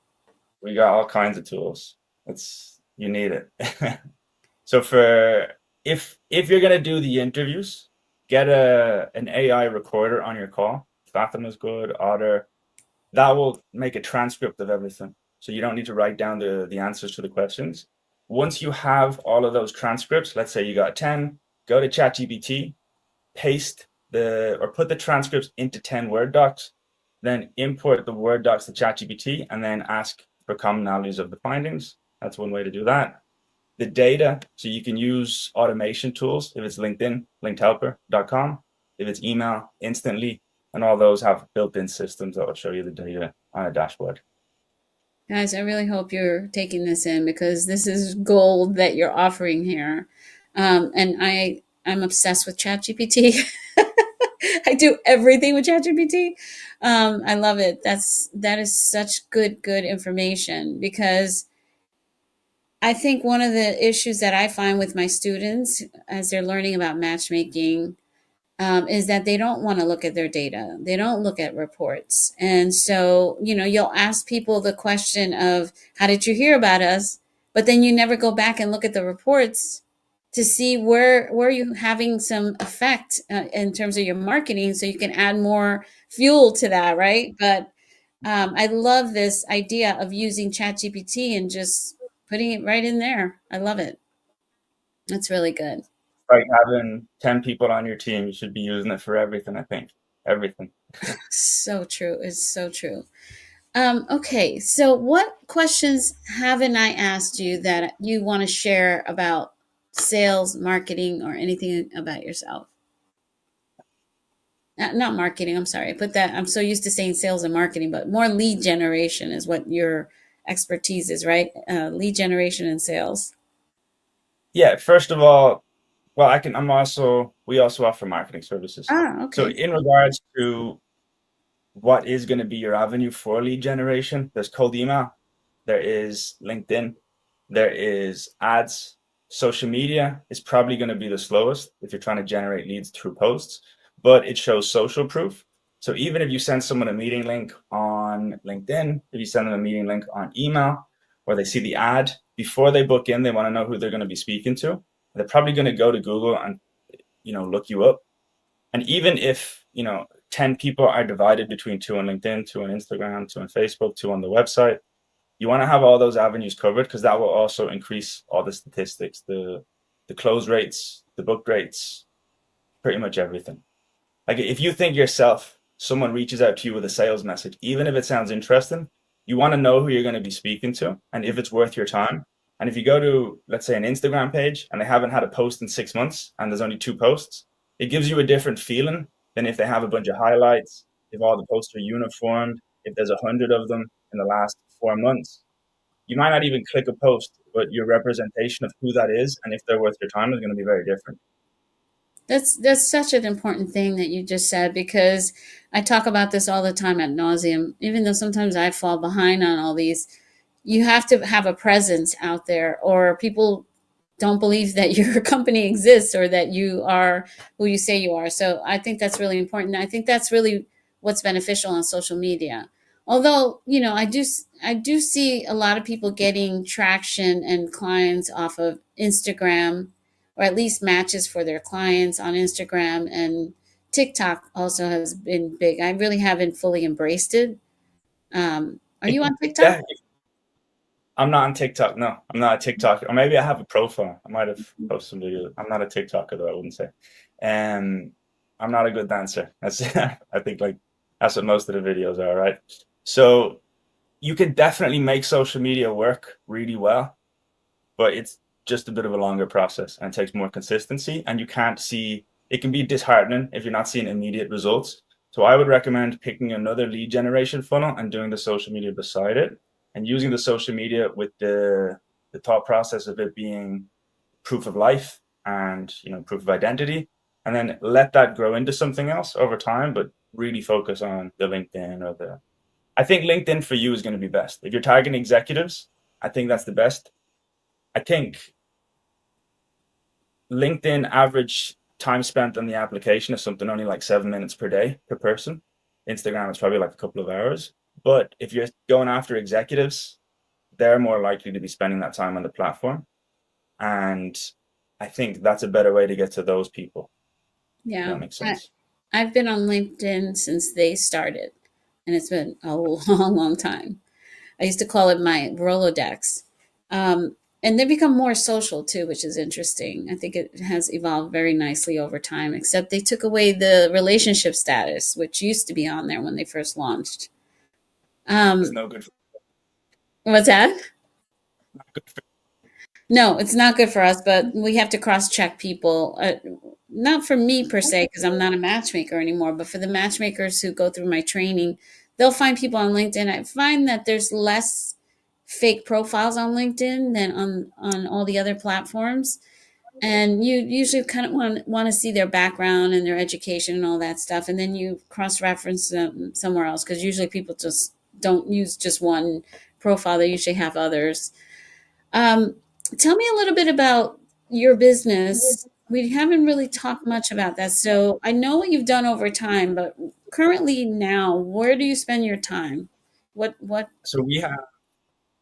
We got all kinds of tools. You need it. So if you're gonna do the interviews, get an AI recorder on your call. Fathom is good, Otter. That will make a transcript of everything. So you don't need to write down the answers to the questions. Once you have all of those transcripts, let's say you got 10, go to ChatGPT, put the transcripts into 10 Word docs, then import the Word docs to ChatGPT, and then ask for commonalities of the findings. That's one way to do that. The data, so you can use automation tools. If it's LinkedIn, linkedhelper.com. If it's email, Instantly, and all those have built-in systems that will show you the data on a dashboard. Guys, I really hope you're taking this in, because this is gold that you're offering here. And I'm obsessed with ChatGPT. I do everything with ChatGPT. I love it. That is such good information, because I think one of the issues that I find with my students as they're learning about matchmaking is that they don't want to look at their data. They don't look at reports. And so, you'll ask people the question of, how did you hear about us? But then you never go back and look at the reports to see where you having some effect in terms of your marketing, so you can add more fuel to that, right? But I love this idea of using ChatGPT and just putting it right in there. I love it. That's really good. Like having 10 people on your team, you should be using it for everything, I think. Everything. So true. It's so true. Okay, so what questions haven't I asked you that you want to share about sales, marketing, or anything about yourself? Not marketing, I'm sorry. I'm so used to saying sales and marketing, but more lead generation is what your expertise is, right? Lead generation and sales. Yeah, first of all, well, we also offer marketing services. Okay. So in regards to what is going to be your avenue for lead generation. There's cold email, there is LinkedIn, there is ads. Social media is probably going to be the slowest if you're trying to generate leads through posts, but it shows social proof. So even if you send someone a meeting link on LinkedIn, if you send them a meeting link on email, or they see the ad, before they book in, they want to know who they're going to be speaking to. They're probably going to go to Google and, look you up. And even if, 10 people are divided between 2 on LinkedIn, 2 on Instagram, 2 on Facebook, 2 on the website, you want to have all those avenues covered, because that will also increase all the statistics, the close rates, the book rates, pretty much everything. Like if you think yourself, someone reaches out to you with a sales message, even if it sounds interesting, you want to know who you're going to be speaking to and if it's worth your time. And if you go to, let's say, an Instagram page and they haven't had a post in 6 months and there's only 2 posts, it gives you a different feeling than if they have a bunch of highlights, if all the posts are uniformed, if there's 100 of them in the last 4 months. You might not even click a post, but your representation of who that is and if they're worth your time is going to be very different. That's such an important thing that you just said, because I talk about this all the time ad nauseum. Even though sometimes I fall behind on all these, you have to have a presence out there, or people don't believe that your company exists or that you are who you say you are. So I think that's really important. I think that's really what's beneficial on social media. Although, I do see a lot of people getting traction and clients off of Instagram, or at least matches for their clients on Instagram, and TikTok also has been big. I really haven't fully embraced it. Are you on TikTok? Yeah, I'm not on TikTok. No, I'm not a TikToker. Or maybe I have a profile. I might have posted some videos. I'm not a TikToker, though, I wouldn't say. I'm not a good dancer. That's I think that's what most of the videos are, right? So you can definitely make social media work really well, but it's just a bit of a longer process and it takes more consistency, and it can be disheartening if you're not seeing immediate results. So I would recommend picking another lead generation funnel and doing the social media beside it, and using the social media with the thought process of it being proof of life and proof of identity, and then let that grow into something else over time, but really focus on the LinkedIn I think LinkedIn for you is going to be best. If you're targeting executives, I think that's the best. I think LinkedIn average time spent on the application is something only like 7 minutes per day per person. Instagram is probably like a couple of hours. But if you're going after executives, they're more likely to be spending that time on the platform. And I think that's a better way to get to those people. Yeah. That makes sense. I've been on LinkedIn since they started, and it's been a long, long time. I used to call it my Rolodex. And they become more social too, which is interesting. I think it has evolved very nicely over time, except they took away the relationship status, which used to be on there when they first launched. It's no good. What's that? Not good for No, it's not good for us, but we have to cross-check people. Not for me per se, because I'm not a matchmaker anymore, but for the matchmakers who go through my training, they'll find people on LinkedIn. I find that there's less fake profiles on LinkedIn than on all the other platforms. And you usually kind of want to see their background and their education and all that stuff. And then you cross-reference them somewhere else, because usually people just don't use just one profile. They usually have others. Tell me a little bit about your business. We haven't really talked much about that. So I know what you've done over time, but currently now, where do you spend your time? What? So we have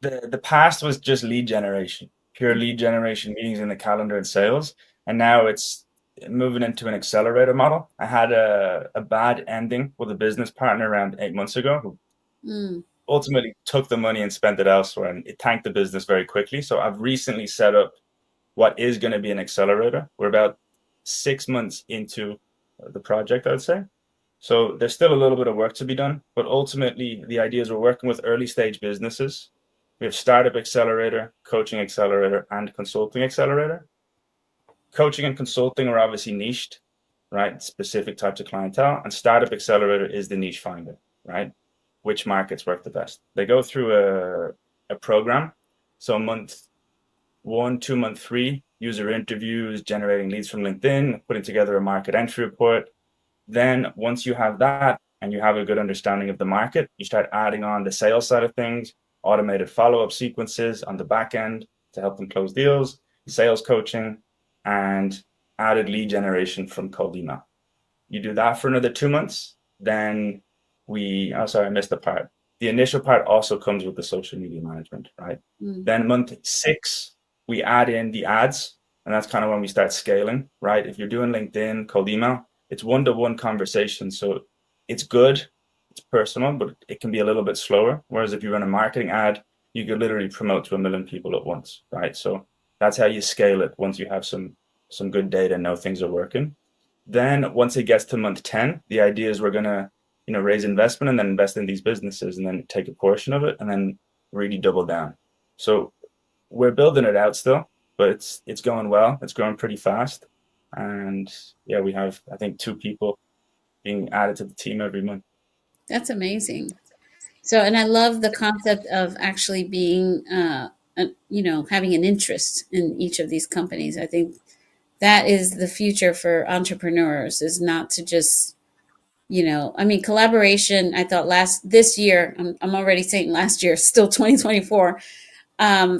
the past was just lead generation, pure lead generation, meetings in the calendar and sales. And now it's moving into an accelerator model. I had a bad ending with a business partner around 8 months ago who ultimately took the money and spent it elsewhere, and it tanked the business very quickly. So I've recently set up what is going to be an accelerator. We're about 6 months into the project, I'd say. So there's still a little bit of work to be done, but ultimately the idea is we're working with early stage businesses. We have startup accelerator, coaching accelerator, and consulting accelerator. Coaching and consulting are obviously niched, right? Specific types of clientele, and startup accelerator is the niche finder, right? Which markets work the best. They go through a program. So month 1, 2, month 3, user interviews, generating leads from LinkedIn, putting together a market entry report. Then once you have that, and you have a good understanding of the market, you start adding on the sales side of things, automated follow-up sequences on the back end to help them close deals, sales coaching, and added lead generation from cold email. You do that for another 2 months, then I missed the part. The initial part also comes with the social media management, right? Then month 6, we add in the ads, and that's kind of when we start scaling, right? If you're doing LinkedIn, cold email, it's one-to-one conversation. So it's good, it's personal, but it can be a little bit slower. Whereas if you run a marketing ad, you could literally promote to 1 million people at once, right? So that's how you scale it once you have some good data and know things are working. Then once it gets to month 10, the idea is we're going to raise investment and then invest in these businesses and then take a portion of it and then really double down. So we're building it out still, but it's going well. It's growing pretty fast. And yeah, we have, I think, 2 people being added to the team every month. That's amazing. So, and I love the concept of actually being, having an interest in each of these companies. I think that is the future for entrepreneurs, is not to just, collaboration. I thought this year, I'm already saying last year, still 2024,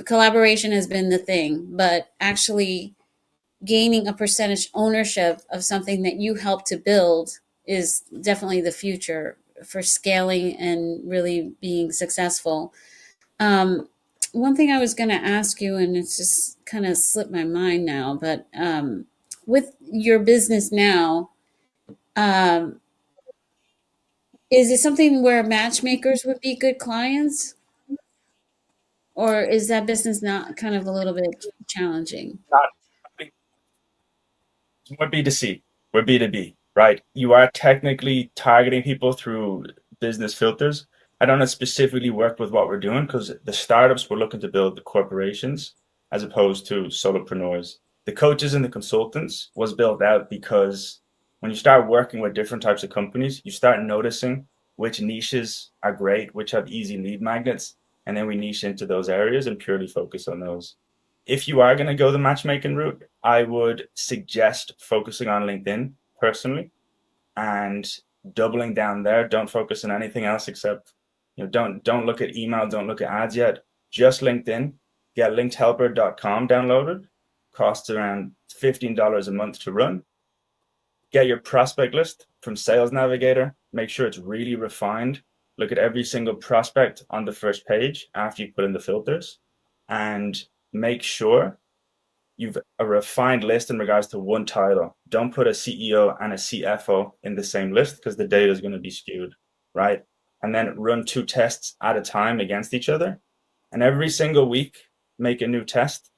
collaboration has been the thing, but actually gaining a percentage ownership of something that you help to build is definitely the future for scaling and really being successful. One thing I was going to ask you, and it's just kind of slipped my mind now, but with your business now, is it something where matchmakers would be good clients? Or is that business not kind of a little bit challenging? We're B2C, we're B2B, right? You are technically targeting people through business filters. I don't specifically work with what we're doing because the startups we're looking to build the corporations as opposed to solopreneurs. The coaches and the consultants was built out because when you start working with different types of companies, you start noticing which niches are great, which have easy lead magnets, and then we niche into those areas and purely focus on those. If you are going to go the matchmaking route, I would suggest focusing on LinkedIn personally and doubling down there. Don't focus on anything else except, don't look at email, don't look at ads yet. Just LinkedIn. Get linkedhelper.com downloaded. Costs around $15 a month to run. Get your prospect list from Sales Navigator. Make sure it's really refined. Look at every single prospect on the first page after you put in the filters, and make sure you've a refined list in regards to one title. Don't put a CEO and a CFO in the same list because the data is going to be skewed, right? And then run 2 tests at a time against each other. And every single week, make a new test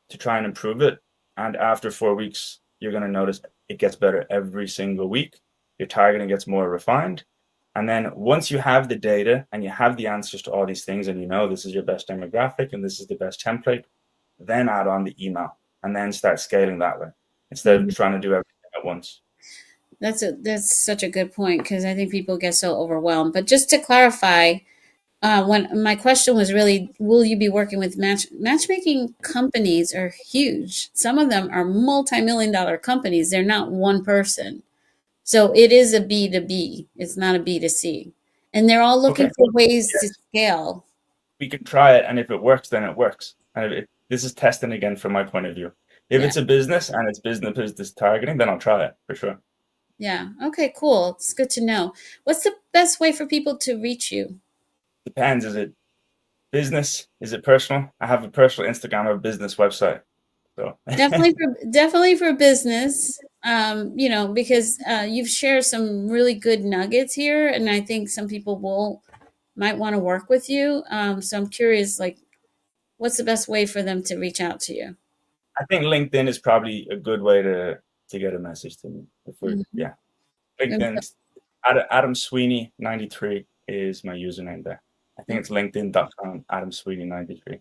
to try and improve it. And after 4 weeks, you're going to notice it gets better every single week. Your targeting gets more refined. And then once you have the data and you have the answers to all these things, and this is your best demographic and this is the best template, then add on the email and then start scaling that way instead of trying to do everything at once. That's such a good point, because I think people get so overwhelmed. But just to clarify, when my question was really, will you be working with matchmaking companies are huge. Some of them are multi-million-dollar companies. They're not one person. So it is a B2B. It's not a B2C. And they're all looking for ways to scale. We can try it, and if it works, then it works. And this is testing again from my point of view. If it's a business and it's business targeting, then I'll try it for sure. Yeah. Okay, cool. It's good to know. What's the best way for people to reach you? Depends. Is it business? Is it personal? I have a personal Instagram or a business website. So definitely for business, because you've shared some really good nuggets here, and I think some people might want to work with you. So I'm curious, what's the best way for them to reach out to you? I think LinkedIn is probably a good way to get a message to me. LinkedIn. Adam Sweeney 93 is my username there. I think it's linkedin.com, Adam Sweeney 93.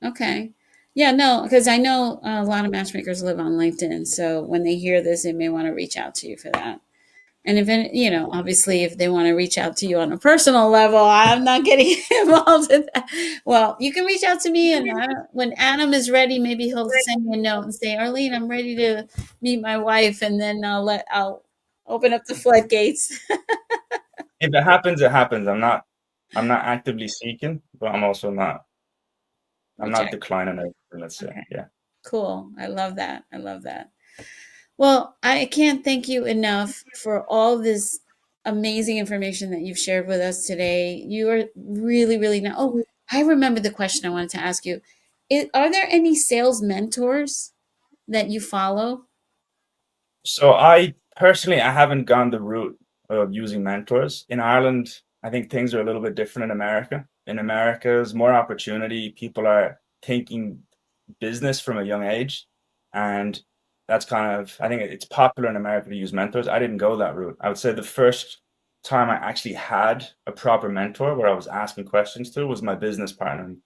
Okay. Yeah, no, because I know a lot of matchmakers live on LinkedIn. So when they hear this, they may want to reach out to you for that. And if, obviously, if they want to reach out to you on a personal level, I'm not getting involved in that. Well, you can reach out to me. And when Adam is ready, maybe he'll send me a note and say, Arlene, I'm ready to meet my wife. And then I'll open up the floodgates. If it happens, it happens. I'm not actively seeking, but I'm not Reject. declining it, let's say. Okay. Yeah. Cool. I love that. I love that. Well, I can't thank you enough for all this amazing information that you've shared with us today. You are really, really now. Oh, I remember the question I wanted to ask you. Are there any sales mentors that you follow? So I personally, I haven't gone the route of using mentors. In Ireland, I think things are a little bit different in America. In America, there's more opportunity. People are thinking business from a young age. And that's kind of, I think it's popular in America to use mentors. I didn't go that route. I would say the first time I actually had a proper mentor where I was asking questions to was my business partner. And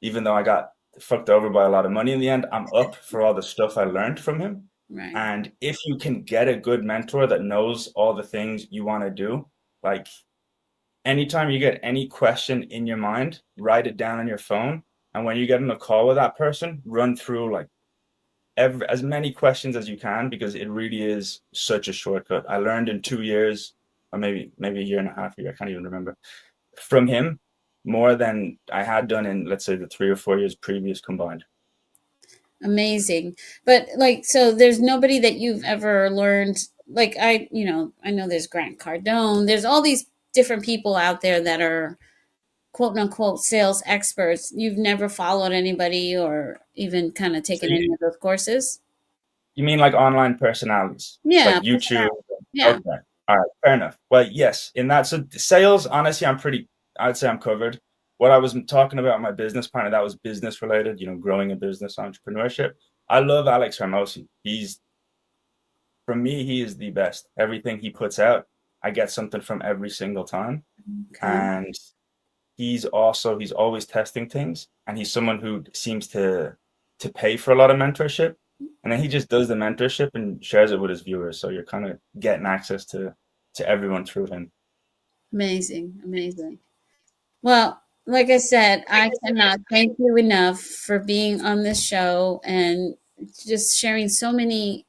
even though I got fucked over by a lot of money in the end, I'm up for all the stuff I learned from him. Right. And if you can get a good mentor that knows all the things you want to do, like anytime you get any question in your mind, write it down on your phone. And when you get on a call with that person, run through like as many questions as you can, because it really is such a shortcut. I learned in 2 years, or maybe a year and a half, I can't even remember, from him more than I had done in, let's say, the 3 or 4 years previous combined. Amazing. But like, so there's nobody that you've ever learned, like I know there's Grant Cardone, there's all these different people out there that are quote unquote sales experts. You've never followed anybody or even kind of So taken any of those courses? you mean like online personalities, Yeah. like YouTube? Yeah. Okay, all right, fair enough. Well, yes, in that, so sales, honestly, I'd say I'm covered. What I was talking about my business partner, that was business related, growing a business, entrepreneurship. I love Alex Hermosi. For me, he is the best. Everything he puts out, I get something from every single time. Okay. And he's always testing things, and he's someone who seems to pay for a lot of mentorship, and then he just does the mentorship and shares it with his viewers, so you're kind of getting access to everyone through him. Amazing. Well, like I said, I cannot thank you enough for being on this show and just sharing so many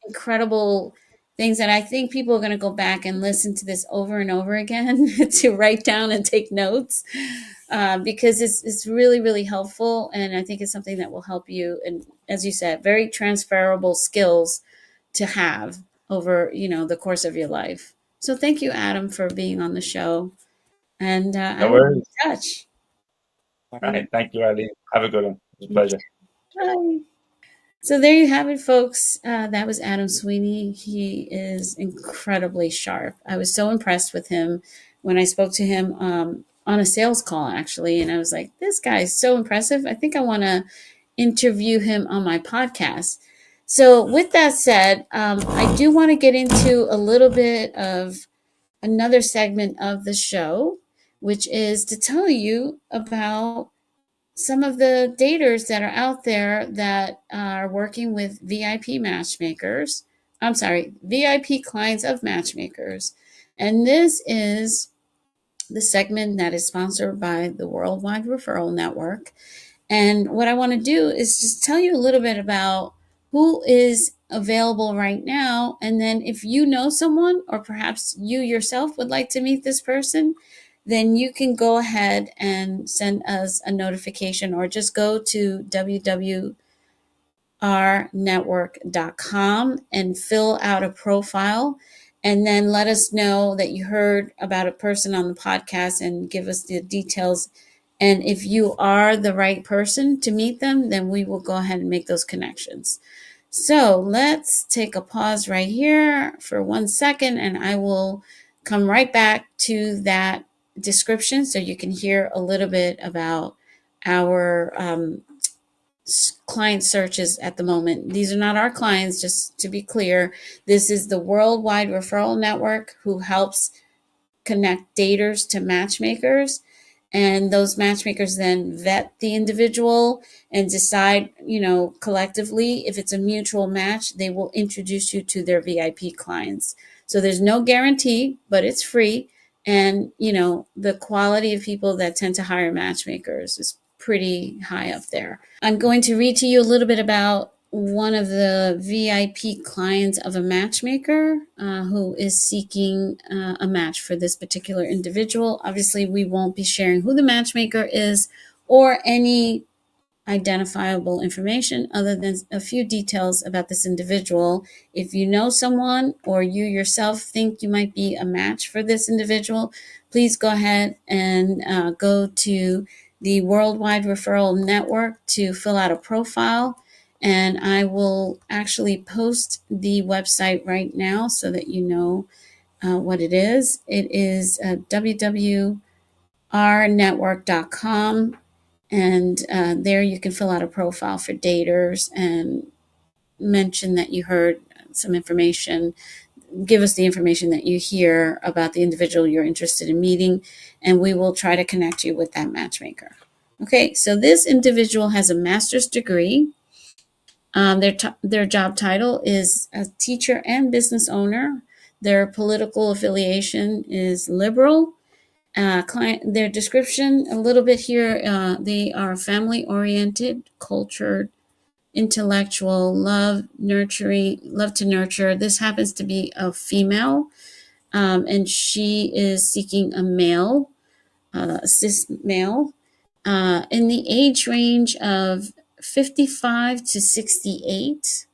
incredible things that I think people are going to go back and listen to this over and over again to write down and take notes, because it's really, really helpful. And I think it's something that will help you. And as you said, very transferable skills to have over, the course of your life. So thank you, Adam, for being on the show. And I No will be worries. in touch. All right, thank you, Arlene. Have a good one. It was a pleasure. Bye. So there you have it, folks. That was Adam Sweeney. He is incredibly sharp. I was so impressed with him when I spoke to him on a sales call, actually. And I was like, this guy is so impressive. I think I want to interview him on my podcast. So with that said, I do want to get into a little bit of another segment of the show, which is to tell you about some of the daters that are out there that are working with VIP matchmakers. I'm sorry, VIP clients of matchmakers. And this is the segment that is sponsored by the Worldwide Referral Network. And what I want to do is just tell you a little bit about who is available right now. And then if you know someone, or perhaps you yourself would like to meet this person, then you can go ahead and send us a notification, or just go to www.rnetwork.com and fill out a profile, and then let us know that you heard about a person on the podcast and give us the details. And if you are the right person to meet them, then we will go ahead and make those connections. So let's take a pause right here for 1 second, and I will come right back to that description so you can hear a little bit about our client searches at the moment. These are not our clients, just to be clear. This is the Worldwide Referral Network, who helps connect daters to matchmakers. And those matchmakers then vet the individual and decide, collectively, if it's a mutual match, they will introduce you to their VIP clients. So there's no guarantee, but it's free. And, the quality of people that tend to hire matchmakers is pretty high up there. I'm going to read to you a little bit about one of the VIP clients of a matchmaker who is seeking a match for this particular individual. Obviously, we won't be sharing who the matchmaker is or any identifiable information other than a few details about this individual. If you know someone or you yourself think you might be a match for this individual, please go ahead and go to the Worldwide Referral Network to fill out a profile. And I will actually post the website right now so that you know what it is. It is www.rnetwork.com. And there you can fill out a profile for daters and mention that you heard some information. Give us the information that you hear about the individual you're interested in meeting, and we will try to connect you with that matchmaker. Okay, so this individual has a master's degree. Their job title is a teacher and business owner. Their political affiliation is liberal. Their description a little bit here, they are family oriented, cultured, intellectual, love to nurture. This happens to be a female, and she is seeking a male, cis male, in the age range of 55 to 68.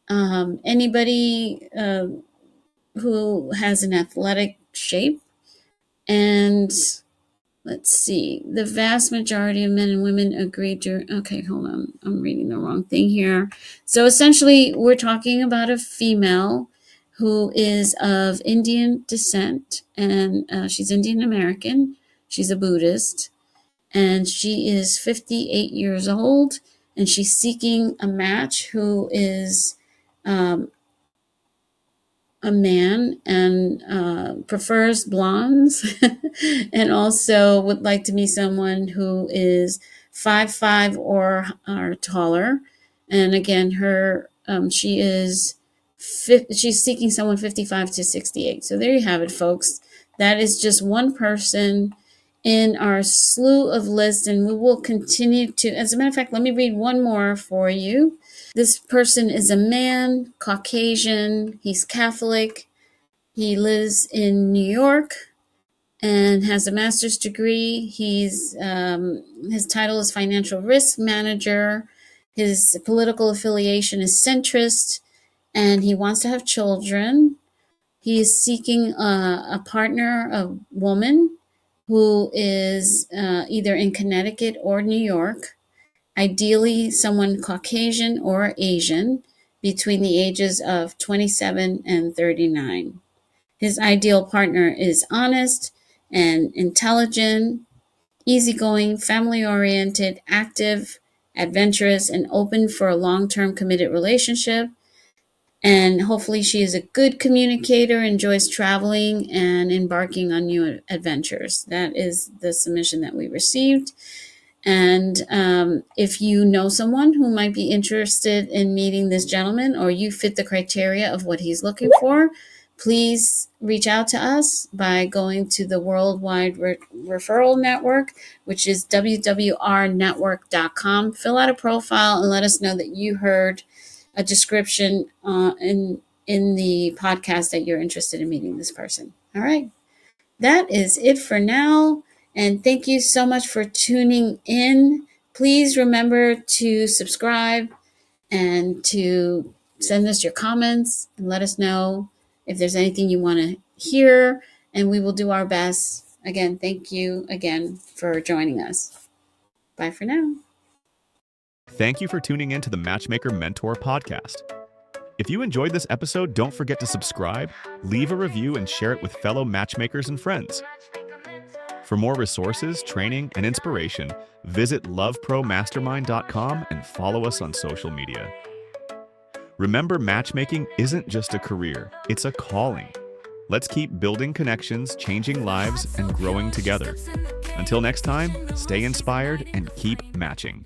Anybody who has an athletic shape. And let's see, the vast majority of men and women agree to, okay, hold on, I'm reading the wrong thing here. So essentially, we're talking about a female who is of Indian descent, and she's Indian American. She's a Buddhist, and she is 58 years old, and she's seeking a match who is a man and prefers blondes and also would like to meet someone who is 5'5" or taller. And again, she's seeking someone 55 to 68. So there you have it, folks. That is just one person in our slew of lists, and we will continue to, as a matter of fact, let me read one more for you. This person is a man, Caucasian, he's Catholic, he lives in New York and has a master's degree. His title is financial risk manager. His political affiliation is centrist, and he wants to have children. He is seeking a partner, a woman who is either in Connecticut or New York. Ideally, someone Caucasian or Asian between the ages of 27 and 39. His ideal partner is honest and intelligent, easygoing, family-oriented, active, adventurous, and open for a long-term committed relationship. And hopefully she is a good communicator, enjoys traveling and embarking on new adventures. That is the submission that we received. And if you know someone who might be interested in meeting this gentleman, or you fit the criteria of what he's looking for, please reach out to us by going to the Worldwide Referral Network, which is www.rnetwork.com. Fill out a profile and let us know that you heard a description in the podcast that you're interested in meeting this person. All right. That is it for now. And thank you so much for tuning in. Please remember to subscribe and to send us your comments and let us know if there's anything you want to hear, and we will do our best. Again, thank you again for joining us. Bye for now. Thank you for tuning in to the Matchmaker Mentor Podcast. If you enjoyed this episode, don't forget to subscribe, leave a review, and share it with fellow matchmakers and friends. For more resources, training, and inspiration, visit lovepromastermind.com and follow us on social media. Remember, matchmaking isn't just a career, it's a calling. Let's keep building connections, changing lives, and growing together. Until next time, stay inspired and keep matching.